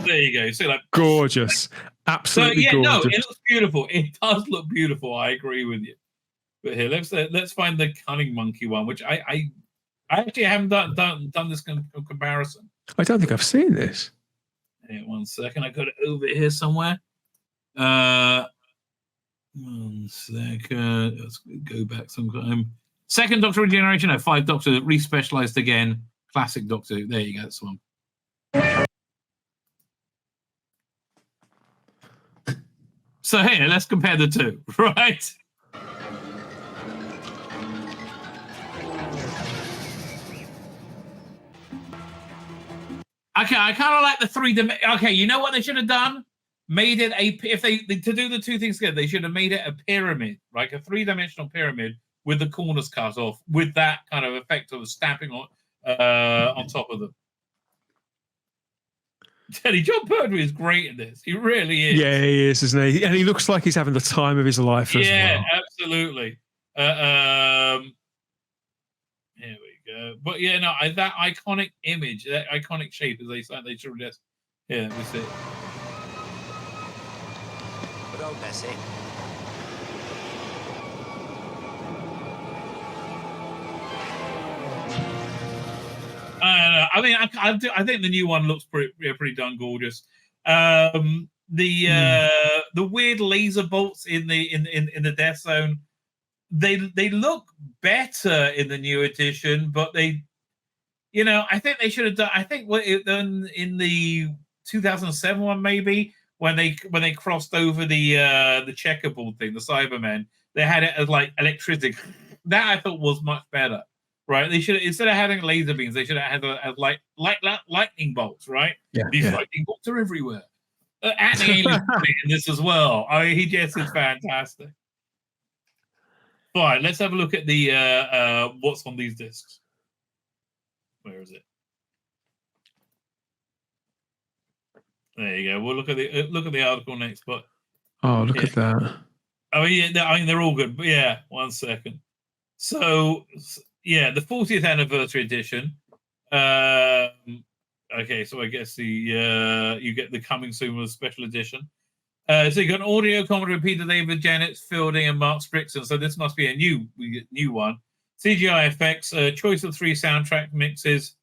Speaker 1: There you go. So like
Speaker 2: gorgeous, absolutely gorgeous.
Speaker 1: No, it looks beautiful. It does look beautiful. I agree with you. But here, let's find the Cunning Monkey one, which I actually haven't done this comparison.
Speaker 2: I don't think I've seen this.
Speaker 1: Here, 1 second. I got it over here somewhere. 1 second. Let's go back sometime. Second Doctor regeneration. No, Five Doctor respecialized again. Classic Doctor. There you go. That's one. So here, let's compare the two, right? Okay, I kind of like the 3D. Okay, you know what they should have done? Made it to do the two things together. They should have made it a pyramid, like a 3-dimensional pyramid with the corners cut off, with that kind of effect of stamping on top of them. Teddy, John Pertwee is great in this. He really is.
Speaker 2: Yeah, he is, isn't he? And he looks like he's having the time of his life as well.
Speaker 1: Yeah, absolutely. Here we go. But yeah, no, that iconic image, that iconic shape, as they say, they should just. Yeah, we see it.
Speaker 4: Good old Bessie.
Speaker 1: I mean, I think the new one looks pretty darn gorgeous. The weird laser bolts in the Death Zone, they look better in the new edition, but they, I think they should have done. I think what it done in the 2007 one, maybe when they crossed over the checkerboard thing, the Cybermen, they had it as like electricity. That I thought was much better. Right, they should, instead of having laser beams, they should have had lightning bolts. Right, these lightning bolts are everywhere. And the aliens in this as well. I mean, he just is fantastic. Fine, let's have a look at the what's on these discs. Where is it? There you go. We'll look at the article next. But
Speaker 2: look at that.
Speaker 1: I mean, they're all good. But yeah, 1 second. So. Yeah, the 40th anniversary edition. Okay, so I guess you get the coming soon with a special edition. So you got an audio commentary of Peter David, Janet Fielding, and Mark Strickson. So this must be a new one. CGI effects, choice of 3 soundtrack mixes.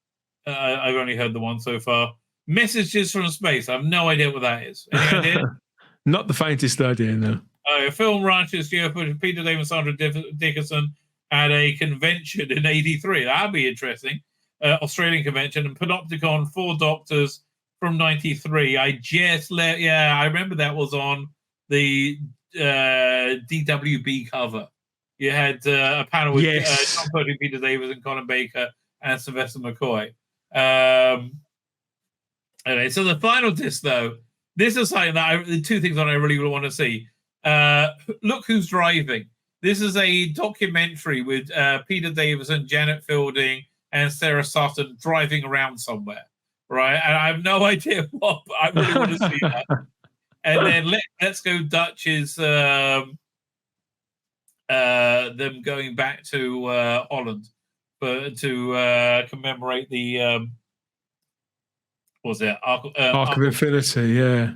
Speaker 1: I've only heard the one so far. Messages from Space. I have no idea what that is. Any idea?
Speaker 2: Not the faintest idea, no.
Speaker 1: Film ranches, Peter David, Sandra Dickinson. At a convention in '83, that'd be interesting. Australian convention, and Panopticon, 4 Doctors from '93. I remember that was on the DWB cover. You had a panel with Tom Pertwee, Peter Davis, and Colin Baker, and Sylvester McCoy. Anyway, so the final disc, though, this is something that the two things that I really want to see. Look Who's Driving. This is a documentary with Peter Davison, Janet Fielding, and Sarah Sutton driving around somewhere, right? And I have no idea what, but I really want to see that. And then Let's Go Dutch is them going back to Holland to commemorate the Arc
Speaker 2: of Infinity, yeah.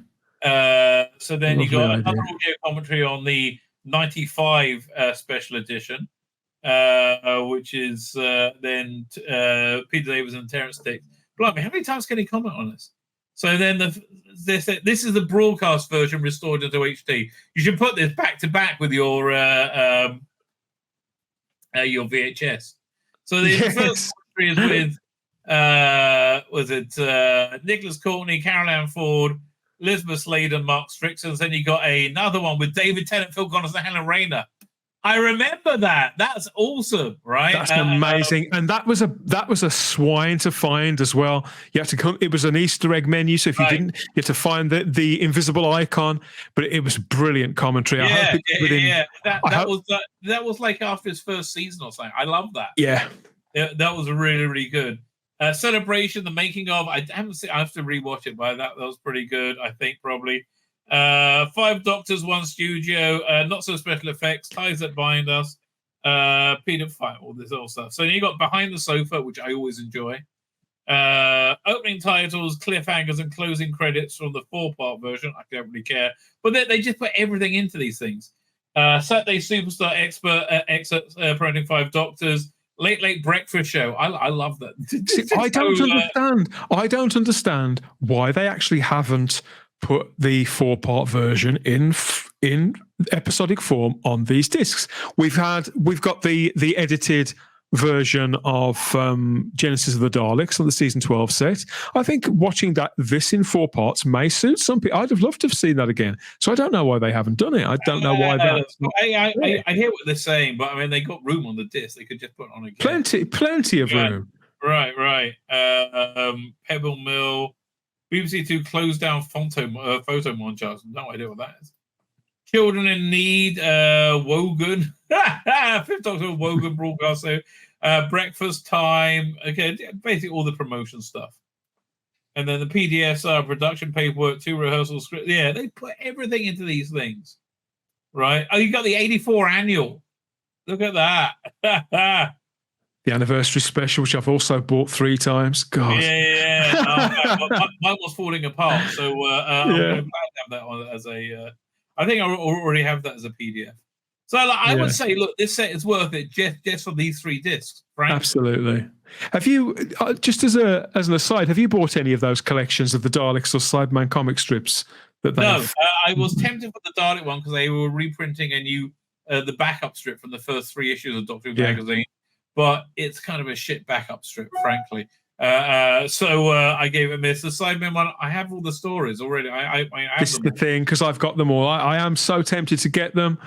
Speaker 1: So then you got another audio commentary on the 95 special edition, which is then Peter Davis and Terrence Dicks. Blimey, how many times can he comment on this? So then this is the broadcast version restored into HD. You should put this back to back with your VHS. So the first commentary is with Nicholas Courtney, Carol Ann Ford, Elizabeth Slade, and Mark Strickson. Then you got another one with David Tennant, Phil Collins, and Helen Rayner. I remember that. That's awesome, right?
Speaker 2: That's amazing. And that was a swine to find as well. You have to come. It was an Easter egg menu, so if you didn't, you have to find the invisible icon. But it was brilliant commentary.
Speaker 1: That was like after his first season or something. I love that.
Speaker 2: Yeah,
Speaker 1: that was really, really good. Celebration, the making of. I haven't seen. I have to rewatch it, but that was pretty good. I think probably 5 Doctors, 1 Studio, not so special effects, Ties That Bind Us, Peter Fight, all this other stuff. So you got Behind the Sofa, which I always enjoy. Opening titles, cliffhangers, and closing credits from the 4-part version. I don't really care, but they just put everything into these things. Saturday Superstar excerpts promoting 5 Doctors. Late Breakfast Show. I love that.
Speaker 2: I don't understand why they actually haven't put the 4-part version in episodic form on these discs. We've got the edited version of Genesis of the Daleks on the season 12 set. I think watching this in 4 parts may suit some people. I'd have loved to have seen that again. So I don't know why they haven't done it. I don't know why that.
Speaker 1: I hear what they're saying, but I mean, they got room on the disc. They could just put it on again.
Speaker 2: Plenty of room.
Speaker 1: Right. Pebble Mill. BBC Two closed down photo montage. No idea what that is. Children in Need. Wogan. Fifth Doctor Wogan broadcast. So, Breakfast Time. Okay, basically all the promotion stuff. And then the PDFs are production paperwork, 2 rehearsal scripts. Yeah, they put everything into these things. Right? Oh, you got the 84 annual. Look at that.
Speaker 2: The anniversary special, which I've also bought 3 times. God.
Speaker 1: Yeah. Mine was falling apart, so I'm going to have that on as a. I think I already have that as a PDF. So I would say, look, this set is worth it just for these 3 discs. Frankly.
Speaker 2: Absolutely. Have you, just as an aside, have you bought any of those collections of the Daleks or Cyberman comic strips?
Speaker 1: No, I was tempted for the Dalek one because they were reprinting a new the backup strip from the first 3 issues of Doctor Who magazine. But it's kind of a shit backup strip, frankly. So I gave it a miss. The Cybermen one, I have all the stories already. I have
Speaker 2: this is the thing, because I've got them all. I am so tempted to get them,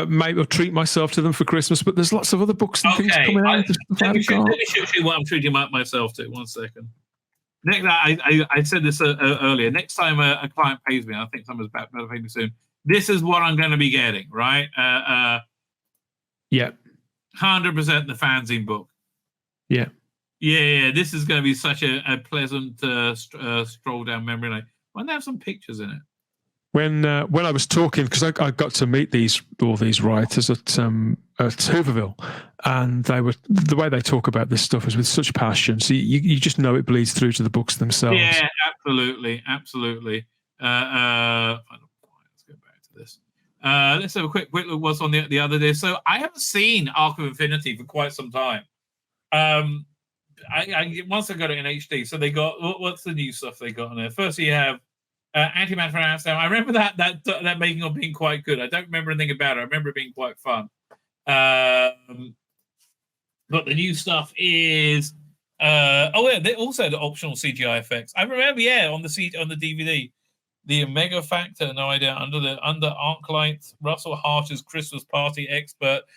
Speaker 2: maybe I'll treat myself to them for Christmas, but there's lots of other books and things coming out.
Speaker 1: Let me show you what I'm treating myself to. 1 second. Next, I said this earlier. Next time a client pays me, I think someone's about to pay me soon, this is what I'm going to be getting, right?
Speaker 2: Yeah.
Speaker 1: 100% the fanzine book.
Speaker 2: Yeah.
Speaker 1: This is going to be such a pleasant stroll down memory lane. Why don't they have some pictures in it?
Speaker 2: When I was talking, because I got to meet all these writers at Hooverville, and they were, the way they talk about this stuff is with such passion. So you just know it bleeds through to the books themselves.
Speaker 1: Yeah, absolutely. Let's go back to this. Let's have a quick look what's on the other day. So I haven't seen Arc of Infinity for quite some time. Once I got it in HD, so they got what's the new stuff they got on there? First, you have Antimatter from Amsterdam. I remember that making of being quite good. I don't remember anything about it. I remember it being quite fun. But the new stuff is they also had optional CGI effects. I remember, on the DVD. The Omega Factor, no idea, under Arclight, Russell Harsh's Christmas Party excerpt.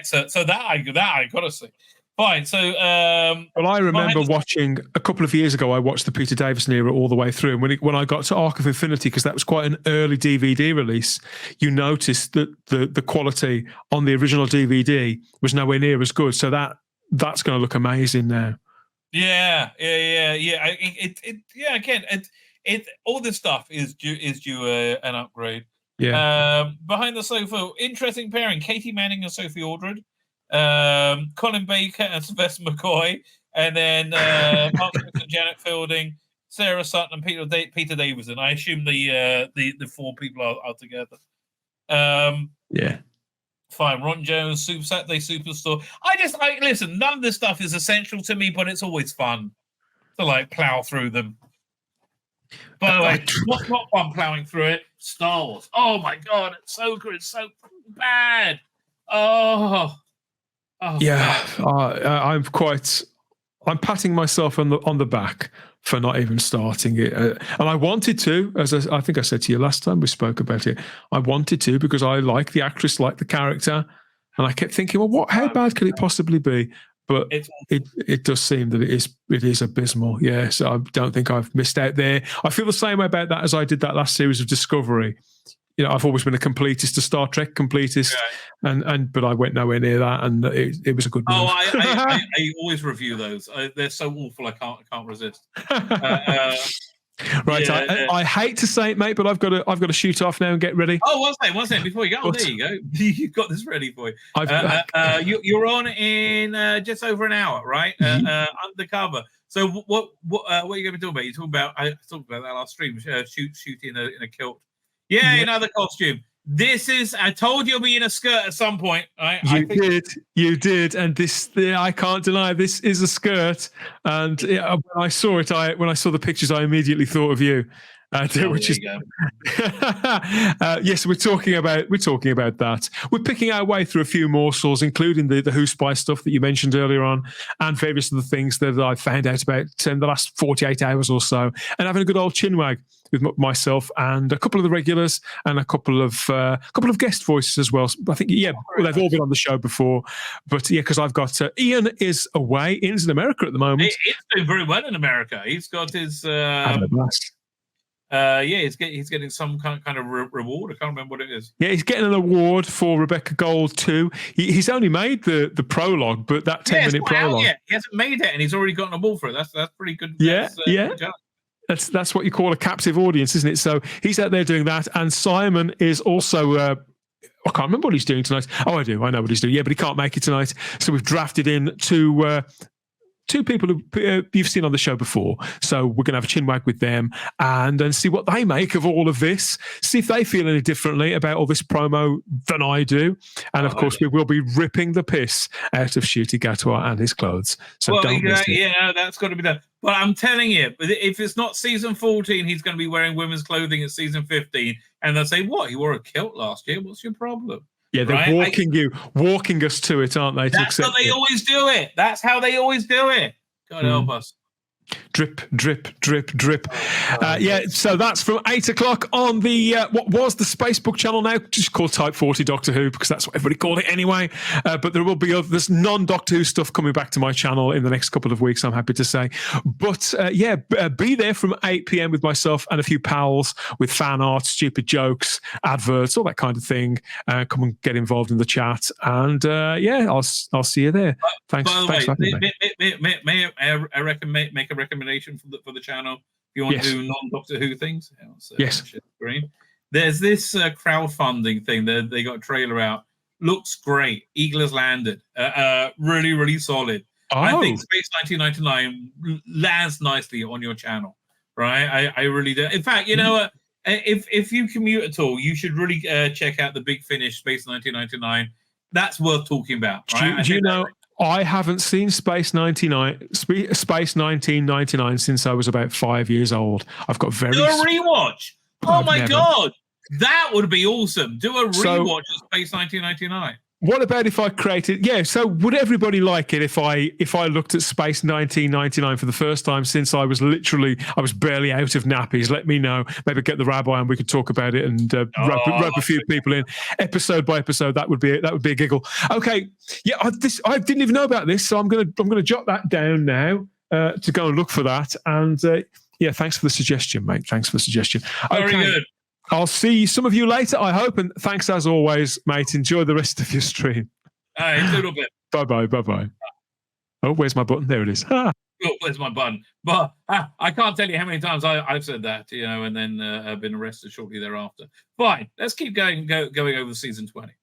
Speaker 1: So that I gotta see. Fine. So
Speaker 2: well, I remember watching a couple of years ago, I watched the Peter Davison era all the way through. And when I got to Arc of Infinity, because that was quite an early DVD release, you noticed that the quality on the original DVD was nowhere near as good. So that's going to look amazing now.
Speaker 1: Yeah. Again, all this stuff is due an upgrade.
Speaker 2: Yeah.
Speaker 1: Behind the sofa, interesting pairing: Katie Manning and Sophie Aldred, Colin Baker and Sylvester McCoy, and then Mark Smith and Janet Fielding, Sarah Sutton and Peter Davison. I assume the 4 people are together.
Speaker 2: Yeah.
Speaker 1: Fine. Ron Jones, Saturday Superstore. I listen. None of this stuff is essential to me, but it's always fun to plow through them. By the way, what's not fun plowing through it? Star Wars. Oh my God, it's so good. It's so bad. Oh
Speaker 2: yeah. I'm patting myself on the back for not even starting it, and I wanted to, as I think I said to you last time we spoke about it. I wanted to because I like the actress, like the character, and I kept thinking, well, how bad could it possibly be? But it does seem that it is abysmal. Yeah, so I don't think I've missed out there. I feel the same way about that as I did that last series of Discovery. I've always been a completist, a Star Trek completist, but I went nowhere near that, and it was a good move.
Speaker 1: I always review those. They're so awful. I can't resist.
Speaker 2: Right, I hate to say it, mate, but I've got to shoot off now and get ready.
Speaker 1: Oh, one second before you go. Oh, there you go. You've got this ready for you. You're on in just over an hour, right? Undercover. So what are you going to be talking about? You talking about? I talked about that last stream. Shooting in a kilt. Yeah, another costume. This is. I told you you'll be in a skirt at some point. Right?
Speaker 2: You did, and this. I can't deny this is a skirt. And when I saw it, when I saw the pictures, I immediately thought of you. Which is yes, we're talking about that. We're picking our way through a few morsels, including the Who Spy stuff that you mentioned earlier on, and various other things that I found out about in the last 48 hours or so, and having a good old chinwag with myself and a couple of the regulars and a couple of guest voices as well. I think they've all been on the show before, but because I've got Ian is away. Ian's in America at the moment.
Speaker 1: He's doing very well in America. He's got his
Speaker 2: having a blast.
Speaker 1: He's getting some kind of reward. I can't remember what it is.
Speaker 2: Yeah, he's getting an award for Rebecca Gold too. He's only made the prologue, but that 10-minute prologue.
Speaker 1: He hasn't made it, and he's already gotten a award for it. That's pretty good.
Speaker 2: Yeah. That's what you call a captive audience, isn't it? So he's out there doing that, and Simon is also. I can't remember what he's doing tonight. Oh, I do. I know what he's doing. Yeah, but he can't make it tonight. So we've drafted in two people who you've seen on the show before. So we're going to have a chinwag with them and see what they make of all of this, see if they feel any differently about all this promo than I do. And of course, we will be ripping the piss out of Ncuti Gatwa and his clothes. So don't miss it.
Speaker 1: Yeah, that's got to be done. But I'm telling you, if it's not season 14, he's going to be wearing women's clothing at season 15. And they'll say, what? He wore a kilt last year. What's your problem?
Speaker 2: Yeah, they're walking us to it, aren't they?
Speaker 1: That's how they always do it. That's how they always do it. God help us.
Speaker 2: Drip, drip, drip, drip. So that's from 8 o'clock on the what was the Spacebook channel now, just called Type 40 Doctor Who, because that's what everybody called it anyway. But there will be there's non-Doctor Who stuff coming back to my channel in the next couple of weeks, I'm happy to say. But be there from 8 p.m. with myself and a few pals with fan art, stupid jokes, adverts, all that kind of thing. Come and get involved in the chat, and I'll see you there. Thanks.
Speaker 1: By the way, may I make a recommendation for the channel if you want to do non-Doctor Who things?
Speaker 2: Yes.
Speaker 1: Screen. There's this crowdfunding thing that they got a trailer out. Looks great. Eagle has landed. Really, really solid. I think Space 1999 lands nicely on your channel, right? I really do. In fact, you know what? If you commute at all, you should really check out the Big Finish Space 1999. That's worth talking about. Right?
Speaker 2: Do you know? I haven't seen Space 1999 since I was about 5 years old. I've got very.
Speaker 1: Do a rewatch. Oh my God, that would be awesome. Do a rewatch of Space 1999.
Speaker 2: What about if I created? Yeah. So would everybody like it if I looked at Space 1999 for the first time since I was barely out of nappies? Let me know. Maybe get the Rabbi and we could talk about it and rub a few people in episode by episode. That would be a giggle. Okay. Yeah. I didn't even know about this, so I'm gonna jot that down now to go and look for that. And thanks for the suggestion, mate. Thanks for the suggestion.
Speaker 1: Very good.
Speaker 2: I'll see some of you later, I hope. And thanks as always, mate. Enjoy the rest of your stream.
Speaker 1: All right, a little bit.
Speaker 2: Bye-bye. Oh, where's my button? There it is.
Speaker 1: Oh, where's my button? But I can't tell you how many times I've said that, and then I've been arrested shortly thereafter. Fine. Let's keep going over season 20.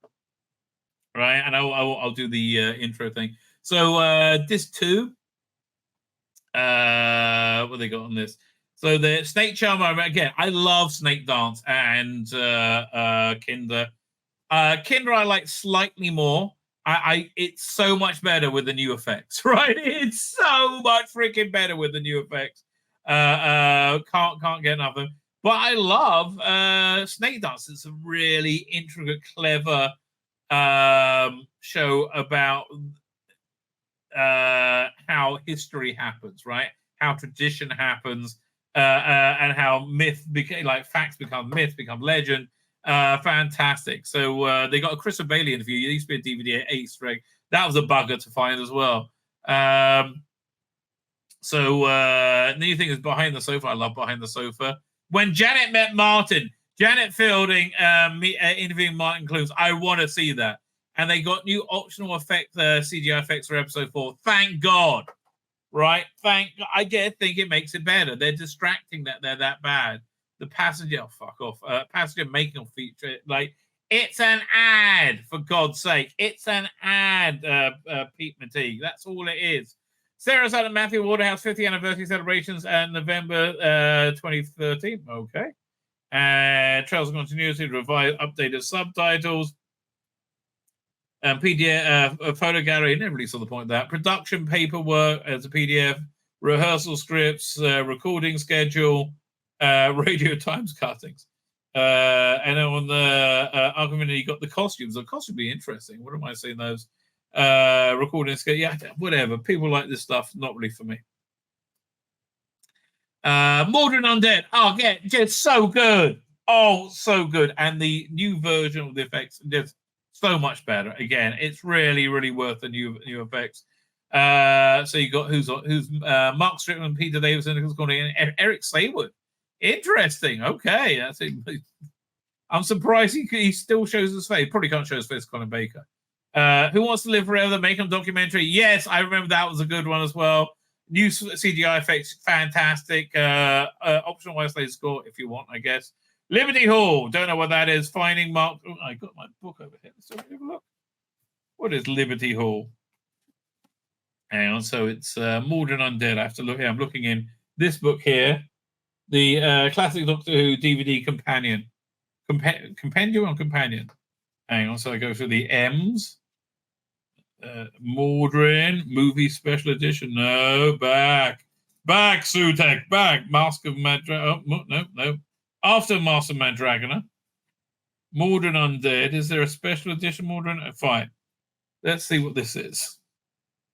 Speaker 1: Right? And I'll do the intro thing. So disc 2. What they got on this? So the Snake Charmer, again, I love Snake Dance and Kinder. Kinder I like slightly more. It's so much better with the new effects, right? It's so much freaking better with the new effects. Can't get enough of them. But I love Snake Dance. It's a really intricate, clever show about how history happens, right? How tradition happens. And how facts become myth, become legend. Fantastic. So they got a Chris Bailey interview. It used to be a DVD Easter egg. That was a bugger to find as well. The new thing is Behind the Sofa. I love Behind the Sofa. When Janet met Martin, Janet Fielding interviewing Martin Clunes. I want to see that. And they got new optional CGI effects for episode 4. Thank God. Right? I think it makes it better. They're distracting that they're that bad. The passenger, fuck off. Passenger making a feature, it's an ad, for God's sake. It's an ad, Pete McTeague. That's all it is. Sarah and Matthew Waterhouse 50th anniversary celebrations and November 2013. Okay. Trails of Continuity, revised, updated subtitles. PDF, photo gallery, never really saw the point of that. Production paperwork as a PDF, rehearsal scripts, recording schedule, Radio Times cuttings. And then on the argument, you got the costumes. The costume would be interesting. What am I saying? Those recording scale. Yeah, whatever. People like this stuff. Not really for me. Modern Undead. Oh, yeah, just so good. Oh, so good. And the new version of the effects just so much better. Again, it's really, really worth the new effects. So you got who's Mark Strickland, Peter Davison, Nicholas Corney, and Eric Saywood. Interesting. Okay, that's it. I'm surprised he still shows his face. Probably can't show his face, Colin Baker. Who Wants to Live Forever? The Macon documentary. Yes, I remember that was a good one as well. New CGI effects, fantastic. Optional isolated score if you want, I guess. Liberty Hall. Don't know what that is. Finding Mark. Oh, I got my book over here. Let's have a look. What is Liberty Hall? Hang on. So it's Modern Undead. I have to look here. I'm looking in this book here. The classic Doctor Who DVD companion. Compendium or companion? Hang on. So I go through the M's. Mordrin. Movie special edition. No. Back. Sutek. Back. Mask of Madragona. Oh, no. After Master Madragona. Modern Undead. Is there a special edition Modern? Fine. Let's see what this is.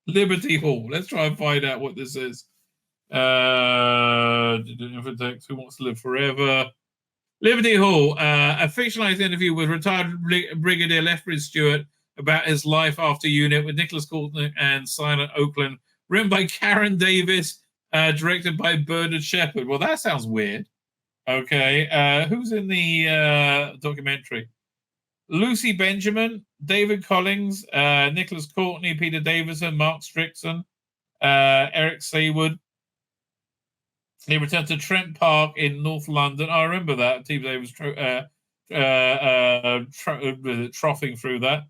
Speaker 1: Liberty Hall. Let's try and find out what this is. Who Wants to Live Forever? Liberty Hall, a fictionalized interview with retired Brigadier Lethbridge Stewart about his life after unit with Nicholas Coulton and Silent Oakland, written by Karen Davis, directed by Bernard Shepard. Well, that sounds weird. Okay, who's in the documentary? Lucy Benjamin, David Collins, Nicholas Courtney, Peter Davison, Mark Strickson, Eric Saywood. He returned to Trent Park in North London. I remember that. Steve Davis troughing through that.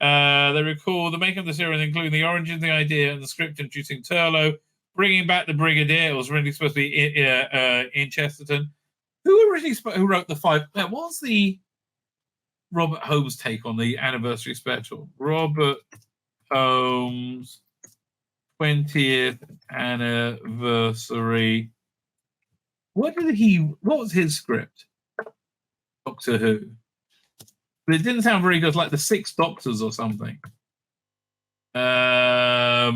Speaker 1: They recall the making of the series, including the origin of the idea and the script introducing Turlough, bringing back the Brigadier. It was really supposed to be in Chesterton. Who wrote the five? What was the Robert Holmes take on the anniversary special? Robert Holmes 20th anniversary. What was his script? Doctor Who. But it didn't sound very good, like the Six Doctors or something. Yeah,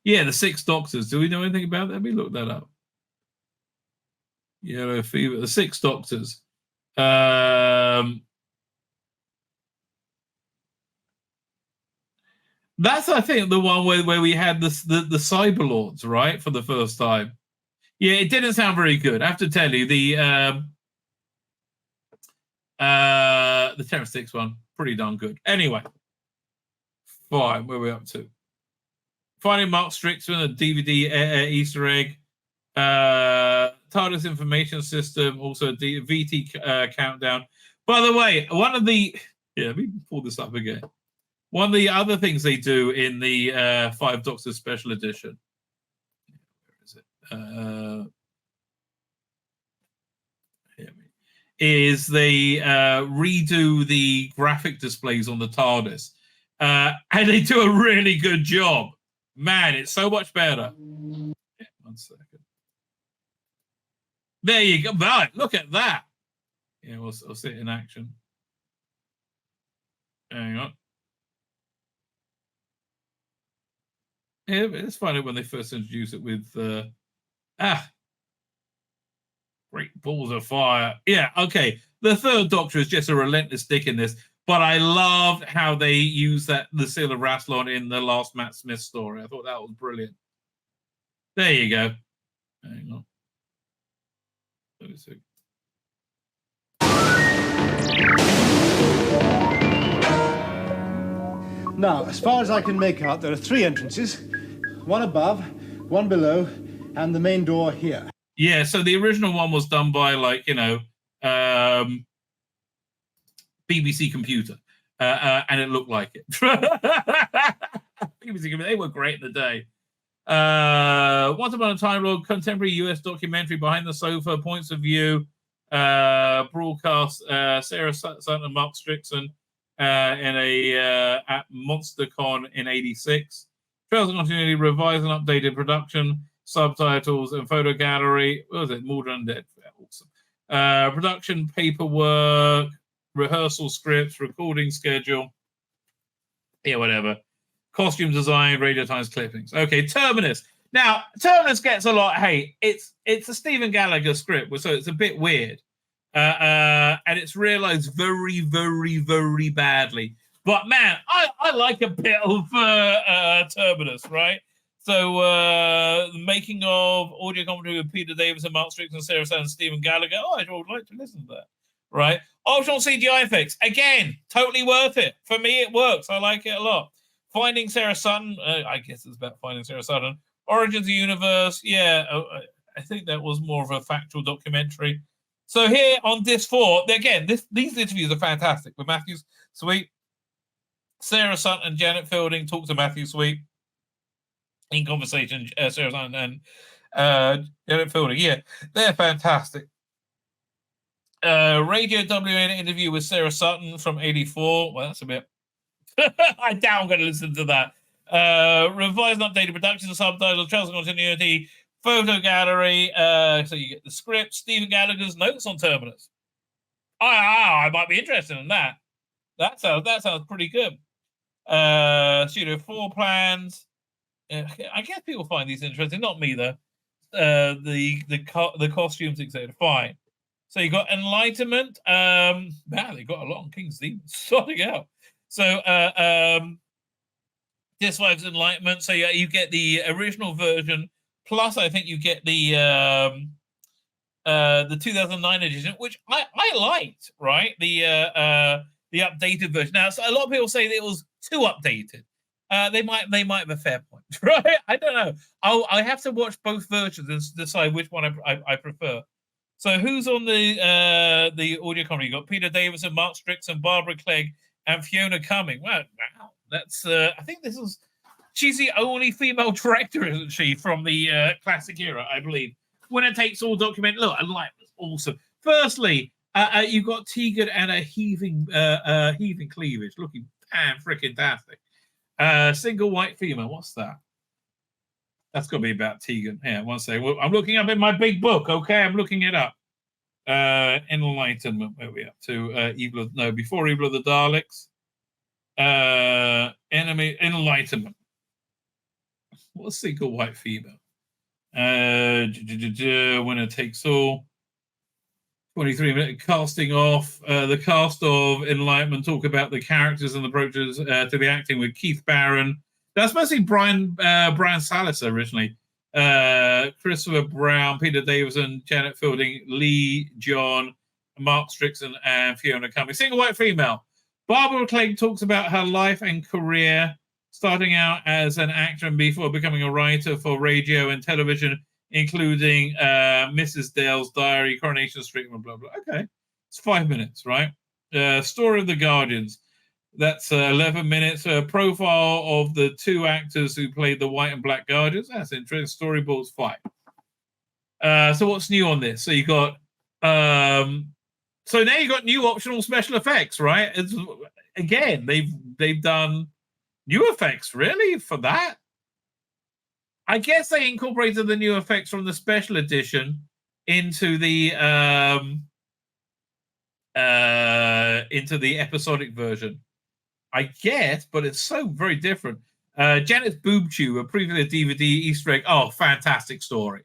Speaker 1: the Six Doctors. Do we know anything about that? Let me look that up. Yellow Fever, the Six Doctors. That's, I think, the one where we had the Cyberlords, right, for the first time. Yeah, it didn't sound very good. I have to tell you, the Terror Sticks one, pretty darn good. Anyway, fine. Where are we up to? Finding Mark Strickson, a DVD Easter egg. TARDIS information system, also VT countdown. By the way, let me pull this up again. One of the other things they do in the Five Doctors Special Edition, where is it? Is they redo the graphic displays on the TARDIS, and they do a really good job. Man, it's so much better. Yeah, 1 second. There you go. Right, look at that. Yeah, we'll see it in action. Hang on. Yeah, it's funny when they first introduce it with great balls of fire. Yeah, okay. The Third Doctor is just a relentless dick in this, but I loved how they used the Seal of Rassilon in the last Matt Smith story. I thought that was brilliant. There you go. Hang on. Let me see.
Speaker 4: Now, as far as I can make out, there are 3 entrances. One above, one below, and the main door here.
Speaker 1: Yeah, so the original one was done by, BBC Computer, and it looked like it. BBC Computer, they were great in the day. Once Upon a Time Lord, contemporary US documentary, Behind the Sofa, Points of View, broadcast, Sarah Sutton and Mark Strickson at MonsterCon in '86. Trails of Continuity, revised and updated production. subtitles, and photo gallery. What was it? Mordred Undead. Awesome. Production paperwork, rehearsal scripts, recording schedule. Yeah, whatever. Costume design, radio times, clippings. Okay, Terminus. Now, Terminus gets a lot of hate. It's a Stephen Gallagher script, so it's a bit weird. And it's realized very, very, very badly. But man, I like a bit of Terminus, right? So the making of audio commentary with Peter Davis and Mark Strickson, Sarah Sand, and Stephen Gallagher. Oh, I would like to listen to that. Right? Optional CGI effects. Again, totally worth it. For me, it works. I like it a lot. Finding Sarah Sutton. I guess it's about Finding Sarah Sutton. Origins of the Universe. Yeah, I think that was more of a factual documentary. So here on Disc 4, again, these interviews are fantastic with Matthew Sweet, Sarah Sutton, and Janet Fielding talk to Matthew Sweet in conversation. Sarah Sutton and Janet Fielding, yeah, they're fantastic. Radio WN interview with Sarah Sutton from '84. Well, that's a bit. I doubt I'm going to listen to that. Revised and updated production subtitles, trails and continuity. Photo gallery, so you get the script, Stephen Gallagher's notes on Terminus. I might be interested in that. That sounds pretty good. Studio 4 plans. I guess people find these interesting. Not me though. The costumes, etc. Fine. So you got Enlightenment. Man, they got a lot on King's Demons. Sorting out. So this one's Enlightenment. So yeah, you get the original version. Plus, I think you get the 2009 edition, which I liked, right? The updated version. Now, so a lot of people say that it was too updated. They might have a fair point, right? I don't know. I have to watch both versions and decide which one I prefer. So, who's on the audio comedy? You got Peter Davison, Mark Strickson, Barbara Clegg, and Fiona Cumming. Wow, that's I think this is. She's the only female director, isn't she, from the classic era, I believe. Winner Takes All document. Look, I like this. Awesome. Firstly, you've got Tegan and a heaving cleavage, looking damn freaking tastic. Single white female. What's that? That's got to be about Tegan. Yeah, one second. Well, I'm looking up in my big book. Okay, I'm looking it up. Enlightenment. Where are we up to? Before Evil of the Daleks. Enemy Enlightenment. What's single white female? Winner Takes All. 23-minute casting off. The cast of Enlightenment talk about the characters and approaches to the acting with Keith Barron. That's mostly Brian Salis originally. Christopher Brown, Peter Davison, Janet Fielding, Lee John, Mark Strickson, and Fiona Cumming. Single white female. Barbara Clegg talks about her life and career, starting out as an actor and before becoming a writer for radio and television, including Mrs. Dale's Diary, Coronation Street, blah, blah, blah. Okay, it's 5 minutes, right? Story of the Guardians. That's 11 minutes. Profile of the two actors who played the white and black Guardians. That's interesting. Storyboards 5. So what's new on this? So you got... So now you got new optional special effects, right? Again, they've done new effects, really, for that. I guess they incorporated the new effects from the special edition into the episodic version. I guess, but it's so very different. Janet's Boob Tube, a previously DVD Easter egg. Oh, fantastic story.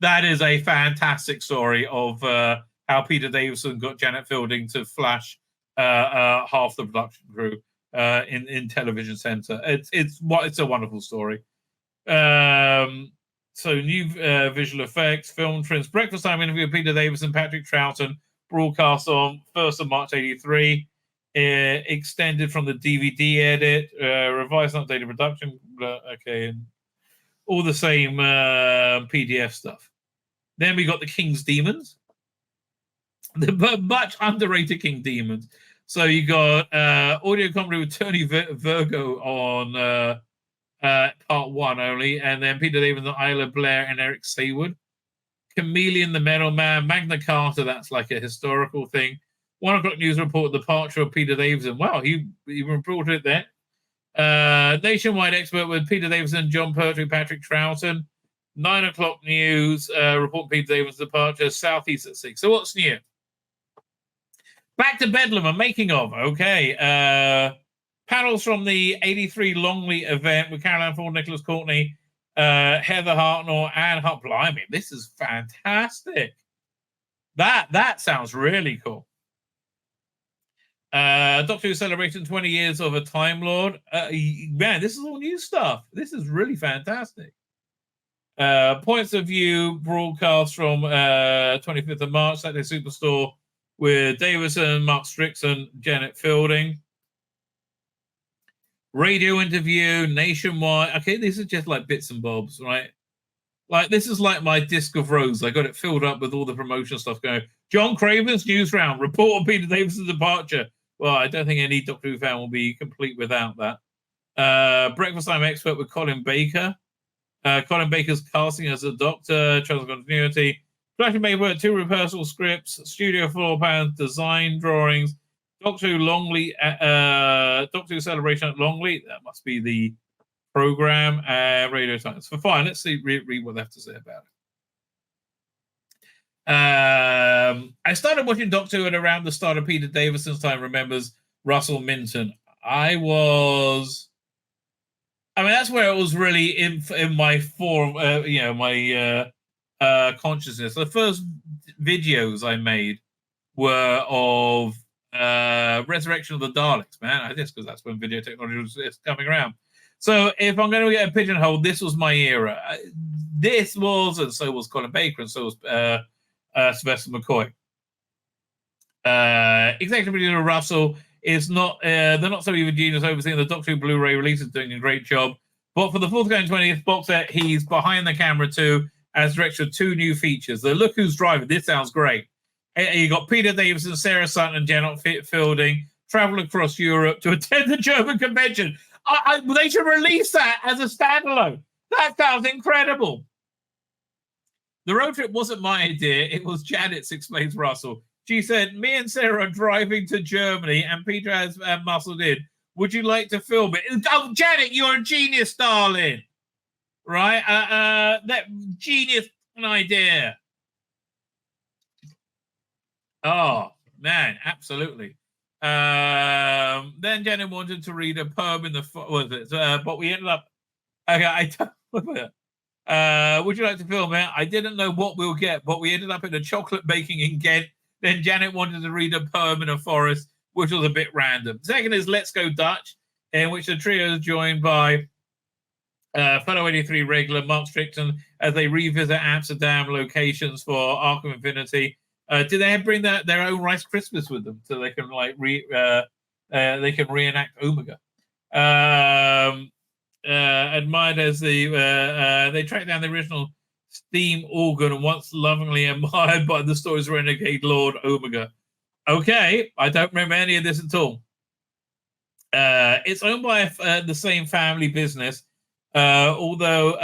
Speaker 1: That is a fantastic story of how Peter Davison got Janet Fielding to flash half the production crew in Television Center. It's a wonderful story. So new visual effects, film trims, breakfast time interview with Peter Davison, Patrick Troughton, broadcast on 1st of March 83, extended from the DVD edit, revised and updated production, okay, and all the same PDF stuff. Then we got the King's Demons, the much underrated King Demons. So you got audio comedy with Tony Virgo on part 1 only, and then Peter Davison, Isla Blair, and Eric Saywood. Chameleon, the Metal Man, Magna Carta, that's like a historical thing. 1 o'clock news report, departure of Peter Davison. Wow, he reported it there. Nationwide expert with Peter Davison, John Pertwee, Patrick Troughton. 9 o'clock news, report Peter Davison's departure, Southeast at 6. So what's new? Back to Bedlam, a making of. Okay. Panels from the 83 Longley event with Caroline Ford, Nicholas Courtney, Heather Hartnell, and Hot Blimey. This is fantastic. That sounds really cool. Doctor Who celebrating 20 years of a Time Lord. Man, this is all new stuff. This is really fantastic. Points of view broadcast from 25th of March, Saturday Superstore with Davison, Mark Strickson, Janet Fielding. Radio interview, nationwide. Okay, these are just like bits and bobs, right? Like, this is like my disc of rose. I got it filled up with all the promotion stuff going. John Craven's news round. Report on Peter Davison's departure. Well, I don't think any Doctor Who fan will be complete without that. Breakfast Time expert with Colin Baker. Colin Baker's casting as a doctor. Channel continuity. Flashing paper, 2 rehearsal scripts. Studio floor plans. Design drawings. Doctor Who Longley. Doctor Who Celebration at Longley. That must be the program. Radio Times. For fine, let's see. Read what they have to say about it. I started watching Doctor Who at around the start of Peter Davison's time, remembers Russell Minton. I mean, that's where it was really in my form, my consciousness. The first videos I made were of Resurrection of the Daleks, man. I guess because that's when video technology was coming around. So if I'm going to get a pigeonhole, this was my era. This was, and so was Colin Baker, and so was Sylvester McCoy. Executive producer Russell is not, they're not so even genius overseeing the Doctor Who Blu-ray release, is doing a great job. But for the forthcoming 20th box set, he's behind the camera too, as director of 2 new features. The Look Who's Driving, this sounds great. You got Peter Davison, Sarah Sutton, and Janet Fielding travel across Europe to attend the German convention. They should release that as a standalone. That sounds incredible. The road trip wasn't my idea. It was Janet's, explains Russell. She said, me and Sarah are driving to Germany and Peter has muscled in. Would you like to film it? Oh, Janet, you're a genius, darling. Right? That genius idea. Oh, man, absolutely. Then Janet wanted to read a poem in the but we ended up. Okay, would you like to film it? I didn't know what we'll get, but we ended up in a chocolate baking in Ghent. Then Janet wanted to read a poem in a forest, which was a bit random. Second is Let's Go Dutch, in which the trio is joined by fellow 83 regular Mark Strickson as they revisit Amsterdam locations for Arc of Infinity. Do they bring their own Rice Krispies with them so they can reenact Omega? Admired as they track down the original steam organ and once lovingly admired by the story's renegade Lord Omega. Okay, I don't remember any of this at all. It's owned by the same family business, although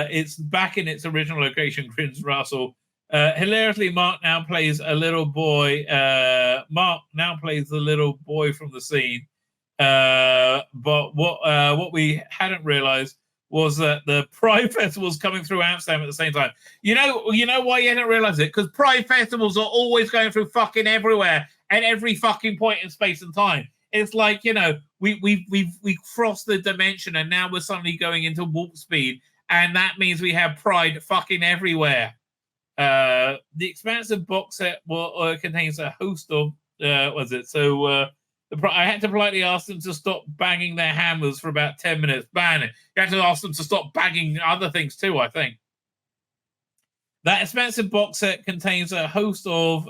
Speaker 1: it's back in its original location, Grins Russell. Hilariously, Mark now plays a little boy. Mark now plays the little boy from the scene. But what we hadn't realized was that the Pride Festival was coming through Amsterdam at the same time. You know why you hadn't realized it? Because Pride Festivals are always going through fucking everywhere at every fucking point in space and time. It's like, we crossed the dimension and now we're suddenly going into warp speed, and that means we have Pride fucking everywhere. The expansive box set contains a host of I had to politely ask them to stop banging their hammers for about 10 minutes. Ban it. You had to ask them to stop banging other things too, I think. That expansive box set contains a host of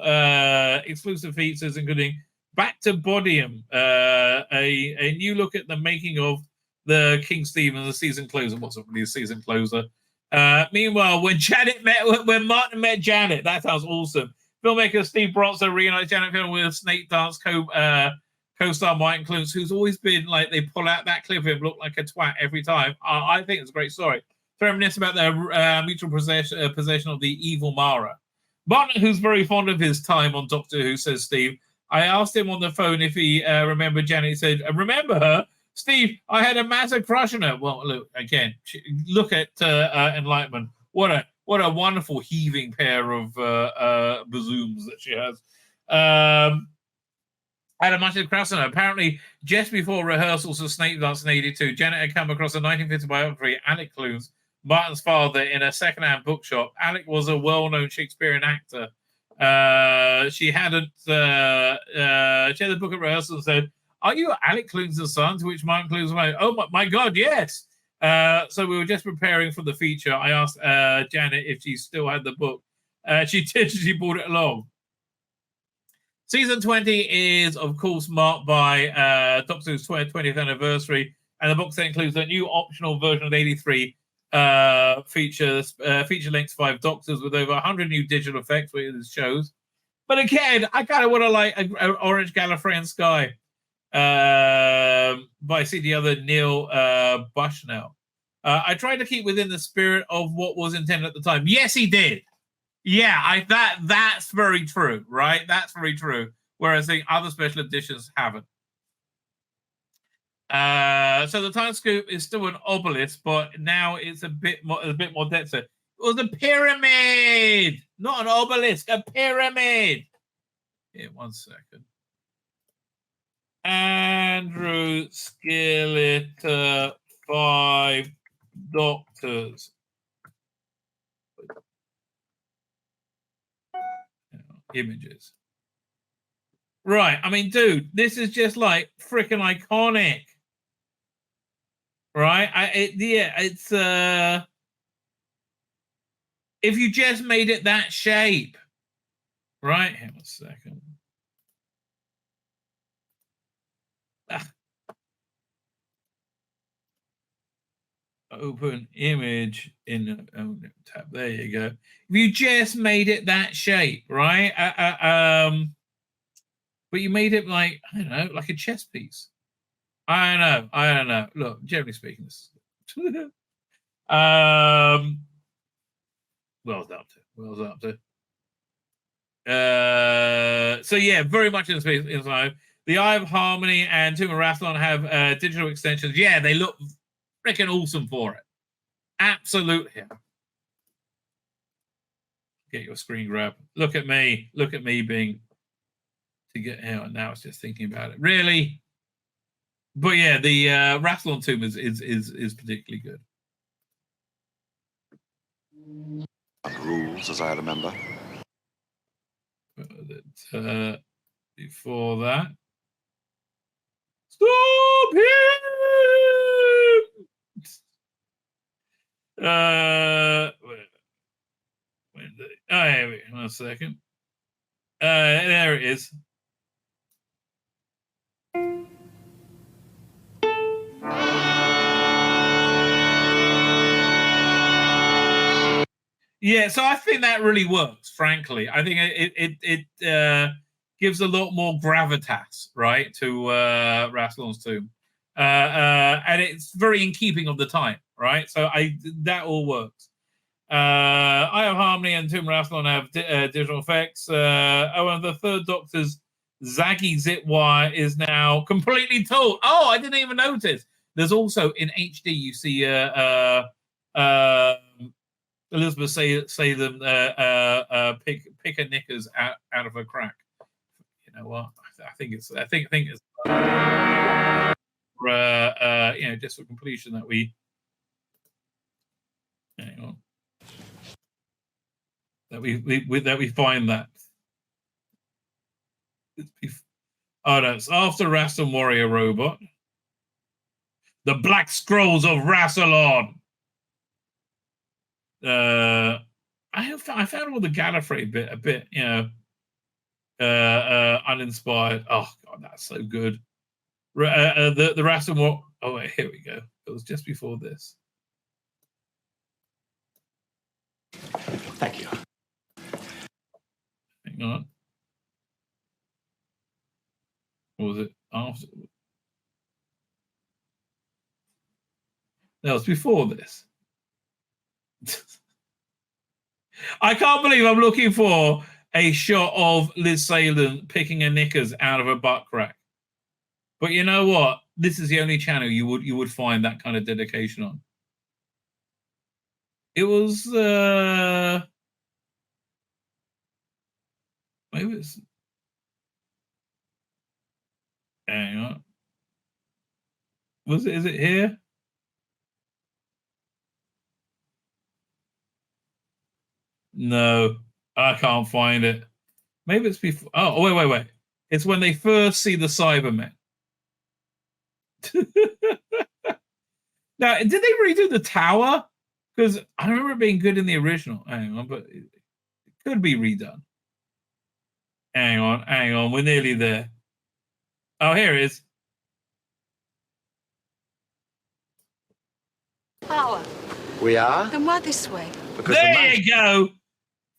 Speaker 1: exclusive features, including Back to Bodium, a new look at the making of the King Stephen, the season closer. It wasn't really a season closer. Meanwhile, when Martin met Janet, that sounds awesome. Filmmaker Steve Bronson reunites Janet Fielding with Snake Dance co-star Mike Clunes, who's always been like, they pull out that clip of him, look like a twat every time. I think it's a great story. Reminisce about their mutual possession of the evil Mara. Martin, who's very fond of his time on Doctor Who, says Steve. I asked him on the phone if he remembered Janet. He said, remember her? Steve, I had a massive crush on her. Well, look, again, look at Enlightenment. what a wonderful heaving pair of bazooms that she has. Adam Martin Krasner, apparently just before rehearsals of Snake Dance in 82, Janet had come across a 1950 biography of Alec Clunes, Martin's father, in a second-hand bookshop. Alec was a well-known Shakespearean actor. She had the book at rehearsal and said, "Are you Alec Clunes' son?" To which Martin Clunes went, "Oh my God, yes." So we were just preparing for the feature. I asked Janet if she still had the book. She did. She brought it along. Season 20 is, of course, marked by Doctor Who's 20th anniversary, and the box set includes a new optional version of 83 feature-length 5 Doctors with over 100 new digital effects, which it shows. But again, I kind of want to like an Orange Gallifreyan Sky by the other Neil Bushnell. I tried to keep within the spirit of what was intended at the time. Yes, he did. Yeah, that's very true, right? That's very true. Whereas the other special editions haven't. So the time scoop is still an obelisk, but now it's a bit more depth. It was a pyramid, not an obelisk, a pyramid. Here, 1 second. Andrew Skeletor, 5 Doctors. Images. Right. I mean, dude, this is just like freaking iconic. Right? It's if you just made it that shape. Right? Hang on a second. Open image in the tab. There you go. If you just made it that shape, right? But you made it like, I don't know, like a chess piece. I don't know. Look, generally speaking, this is well done to. So yeah, very much in the space inside. The Eye of Harmony and Tomb of Rassilon have digital extensions. Yeah, they look freaking awesome for it. Absolutely. Get your screen grab. Look at me being to get out. Now it's just thinking about it. Really? But yeah, the Rassilon tomb is particularly good.
Speaker 5: Rules, as I remember.
Speaker 1: Before that, stop him! Here we go. 1 second. There it is. Yeah, so I think that really works, frankly. I think it gives a lot more gravitas, right, to Rassilon's tomb. And it's very in keeping of the time, right? So that all works. Eye of Harmony and Tomb Rassilon have digital effects. And the third Doctor's Zaggy zip wire is now completely taut. Oh, I didn't even notice. There's also in HD, you see Elizabeth say them pick her knickers out of her crack. You know what? I think it's just for completion that we hang on. That we find that. Oh no, it's after Rassilon Warrior Robot. The Black Scrolls of Rassilon. I found all the Gallifrey bit a bit, uninspired. Oh god, that's so good. The Rassilon War. Oh wait, here we go. It was just before this.
Speaker 5: Thank you.
Speaker 1: Hang on. Or was it after? No, it was before this. I can't believe I'm looking for a shot of Liz Salem picking her knickers out of her butt crack. But you know what? This is the only channel you would find that kind of dedication on. It was maybe it's hang on. Is it here? No, I can't find it. Maybe it's before. Oh, wait. It's when they first see the Cybermen. Now, did they redo the tower? Because I remember it being good in the original. Hang on, but it could be redone. Hang on. We're nearly there. Oh, here it is.
Speaker 6: Power.
Speaker 5: We are?
Speaker 6: Then why this way?
Speaker 5: Because
Speaker 1: There you go.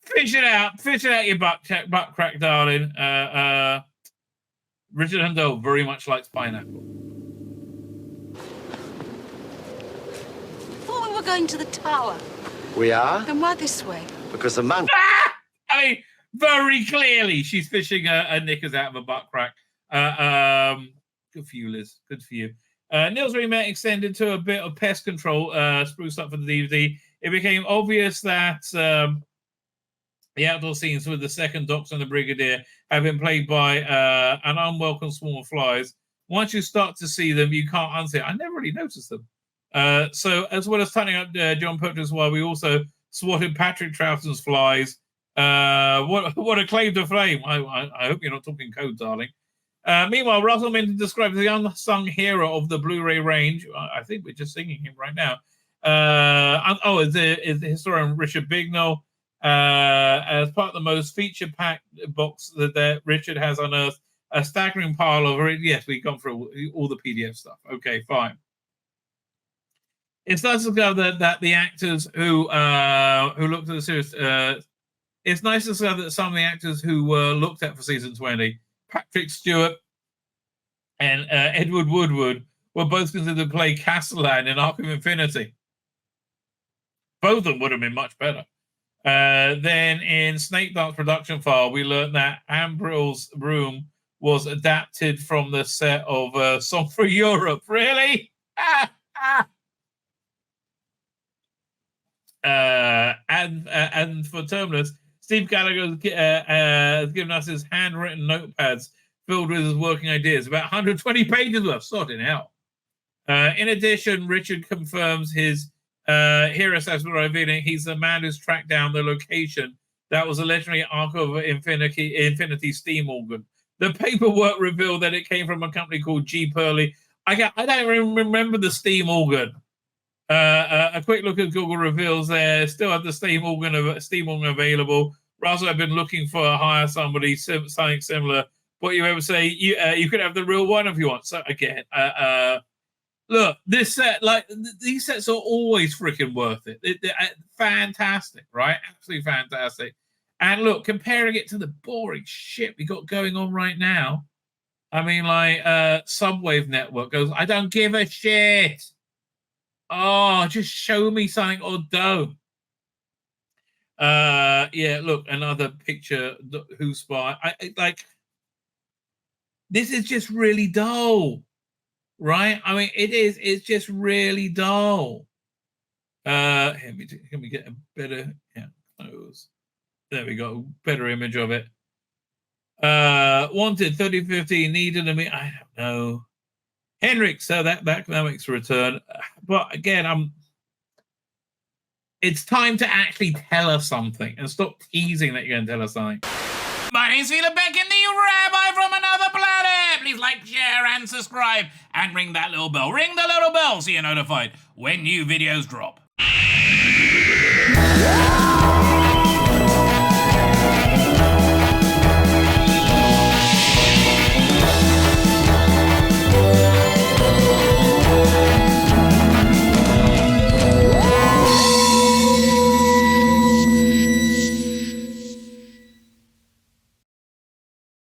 Speaker 1: Fish it out, your butt crack, darling. Richard Handel very much likes pineapple.
Speaker 6: Thought we were going to the tower.
Speaker 5: We are?
Speaker 6: Then why this way?
Speaker 5: Because the man.
Speaker 1: I mean, very clearly she's fishing her knickers out of a butt crack. Good for you, Liz. Good for you. Neil's remake extended to a bit of pest control, spruced up for the DVD. It became obvious that the outdoor scenes with the second Doctor and the Brigadier have been played by an unwelcome swarm of flies. Once you start to see them, you can't unsee it. I never really noticed them. So, as well as turning up John Pertwee, while we also swatted Patrick Troughton's flies. What a claim to fame. I hope you're not talking code, darling. Meanwhile, Russell Minton describes the unsung hero of the Blu-ray range. I think we're just singing him right now. Is the historian Richard Bignell as part of the most feature-packed box that Richard has unearthed. A staggering pile of it. Yes, we've gone through all the PDF stuff. Okay, fine. It's nice to discover that the actors who looked at the series. It's nice to discover that some of the actors who were looked at for season 20, Patrick Stewart and Edward Woodward, were both considered to play Castellan in Arc of Infinity. Both of them would have been much better. Then in Snake Dance production file, we learned that Ambrill's room was adapted from the set of Song for Europe. Really? And for Terminus, Steve Gallagher has given us his handwritten notepads filled with his working ideas, about 120 pages worth. Sorting hell. In addition, Richard confirms his hero status by revealing he's the man who's tracked down the location that was allegedly Arc of Infinity steam organ. The paperwork revealed that it came from a company called G. Purley. I don't even remember the steam organ. A quick look at Google reveals they still have the steam organ available. Russell had been looking for hire somebody something similar. What you ever say? You could have the real one if you want. So again, look, this set, like these sets are always freaking worth it. They're fantastic, right? Absolutely fantastic. And look, comparing it to the boring shit we got going on right now. I mean, like Subwave Network goes, I don't give a shit. Oh, just show me something or don't. Yeah, look, another picture. Who Spy? Like. This is just really dull, right? I mean, it is. It's just really dull. Can we get a better? Yeah, close. There we go. Better image of it. Wanted 3015 needed. I don't know. Henrik, so that makes a return. But again, it's time to actually tell us something and stop teasing that you're going to tell us something. My name's Tzvi Lebetkin, the Rabbi from another planet. Please like, share, and subscribe, and ring that little bell. Ring the little bell so you're notified when new videos drop.